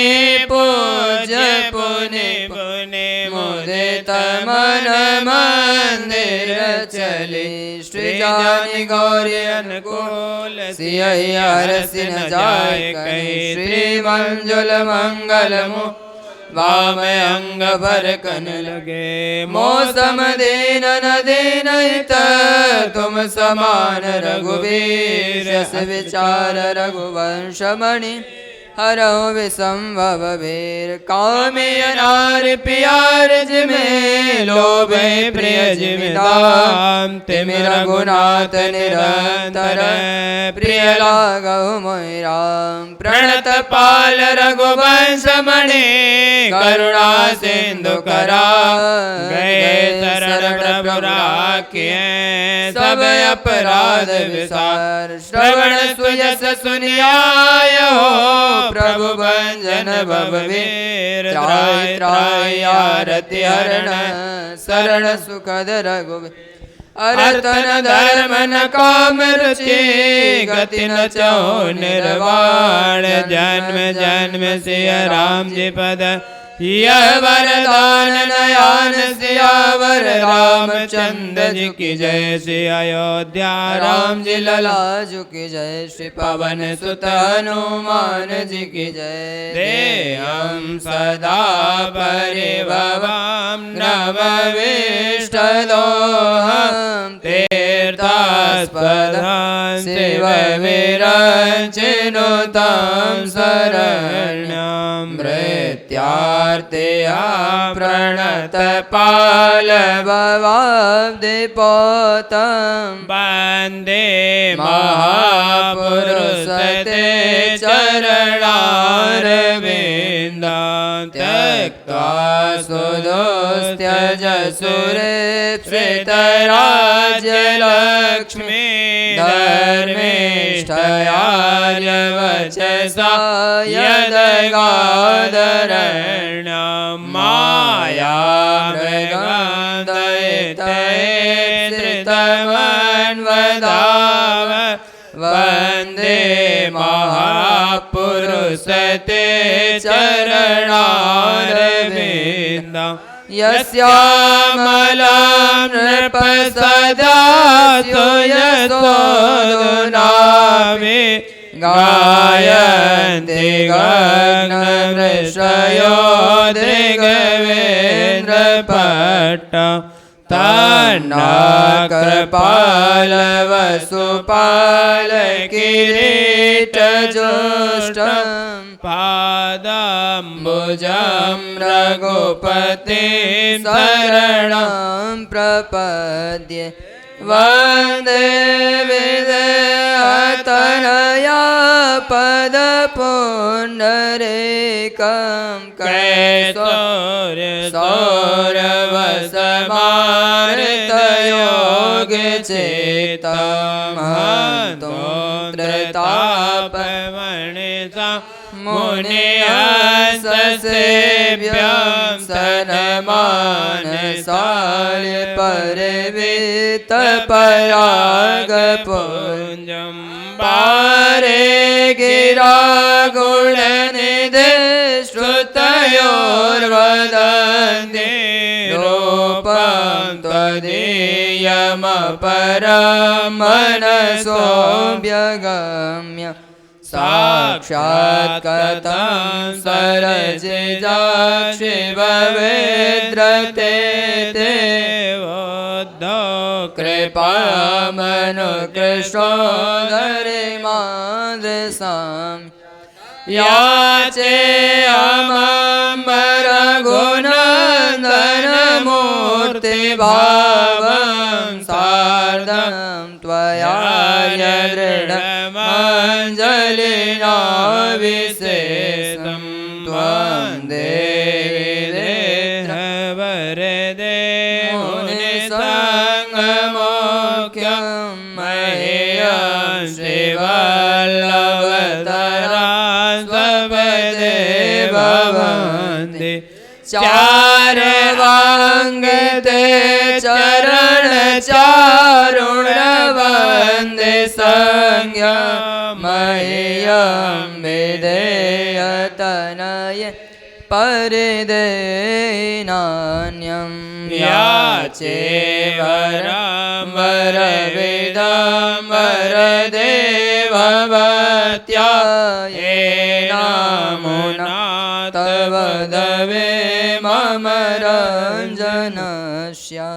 पूज्य पुनि पुनि मुदित मन मंदिर चली श्री जानी गौरी अनुकूल सियहि हरसि न जाय कहीं श्री मंजुल मंगल मु वाम अंग भर कन लगे मौसम दीन न दीनहित तुम समान रघुवीर रस विचार रघुवंश मणि हरौ विसंभवीर कामे अनार प्यार जिमें लोभे प्रिय जिमिदाम तिमि रघुनाथ निरंतर प्रिय लागौ मोहि राम प्रणत पाल रघुवंश मणि करुणा सिंधु करा गए शरण प्रभु राखिए सब अपराध विसार श्रवण सुयस सुनियाय हो प्रभु भंजन भववीर त्राय त्राय आरति हरण शरण सुखद रघुवीर अरतन धर्म न काम रुचि गति न चहो निर्वाण जन्म जन्म सिया राम जी पद यह वरदान नयान सियावर रामचंद्र जी की जय श्री अयोध्या राम जी लला जी की जय श्री पवन सुत हनुमान जी की जय देहं सदा परिभवं नवविष्ट दोहं तीर्थास्पदं शिव विरचिनुतं शरण्यं मृत्यार्तिया प्रणत पाल भवाब्धिपोतं वन्दे महापुरुष ते चरणारविन्दं त्यक्त्वा सुदुस्त्यज सुरेप्सितराज्यलक्ष्मी धर्मिष्ठयार्यवचसा यदगादरण्यं माया मृगन्धयितमन्वदाव वन्दे महापुरुष ते चरणारविन्दं यस्यामलं नृप सदा सुयशोदुनाभि गायन्ति गगनवृषयो दिग्वेन्द्रपट्टं तन्नकृपाल वसुपाल किरीटजुष्टं पादाम्बुजं रघुपतिं शरणं प्रपद्ये वन्दे विदेहतनया पदपुण्डरीकं कैसौर्यवसमारितयोगचेतं हन्तोत्रतापमणिसा मुनिहंससेव्यं सनमानसाय परिवितपरागपुञ्जं पारे गिरागुणनिधे श्रुतयोर्वदन्ति रूपं त्वदीयमपरं मनसोऽभ्यगम्य साक्षात् कथं सरसिजाक्षि भवेद्रते देवोद्धो कृपामनुकृष्णोदरे मादृशां याचे रघुनन्दनमूर्तिभावं सार्धं त्वया दृढमञ्जलिना विशेषं त्वं देवि देहवरदे मुनिसङ्गमोख्यं मह्यं श्रीवल्लभतरा स्वपदे भवन्ति चारवाङ्गते चरण चारुणवन्दे संज्ञा मह्यं विधेयतनय परिदेनान्यं याचे वरं वरविदं वरदेववत्या येनामुना तव दवे मम रञ्जनस्या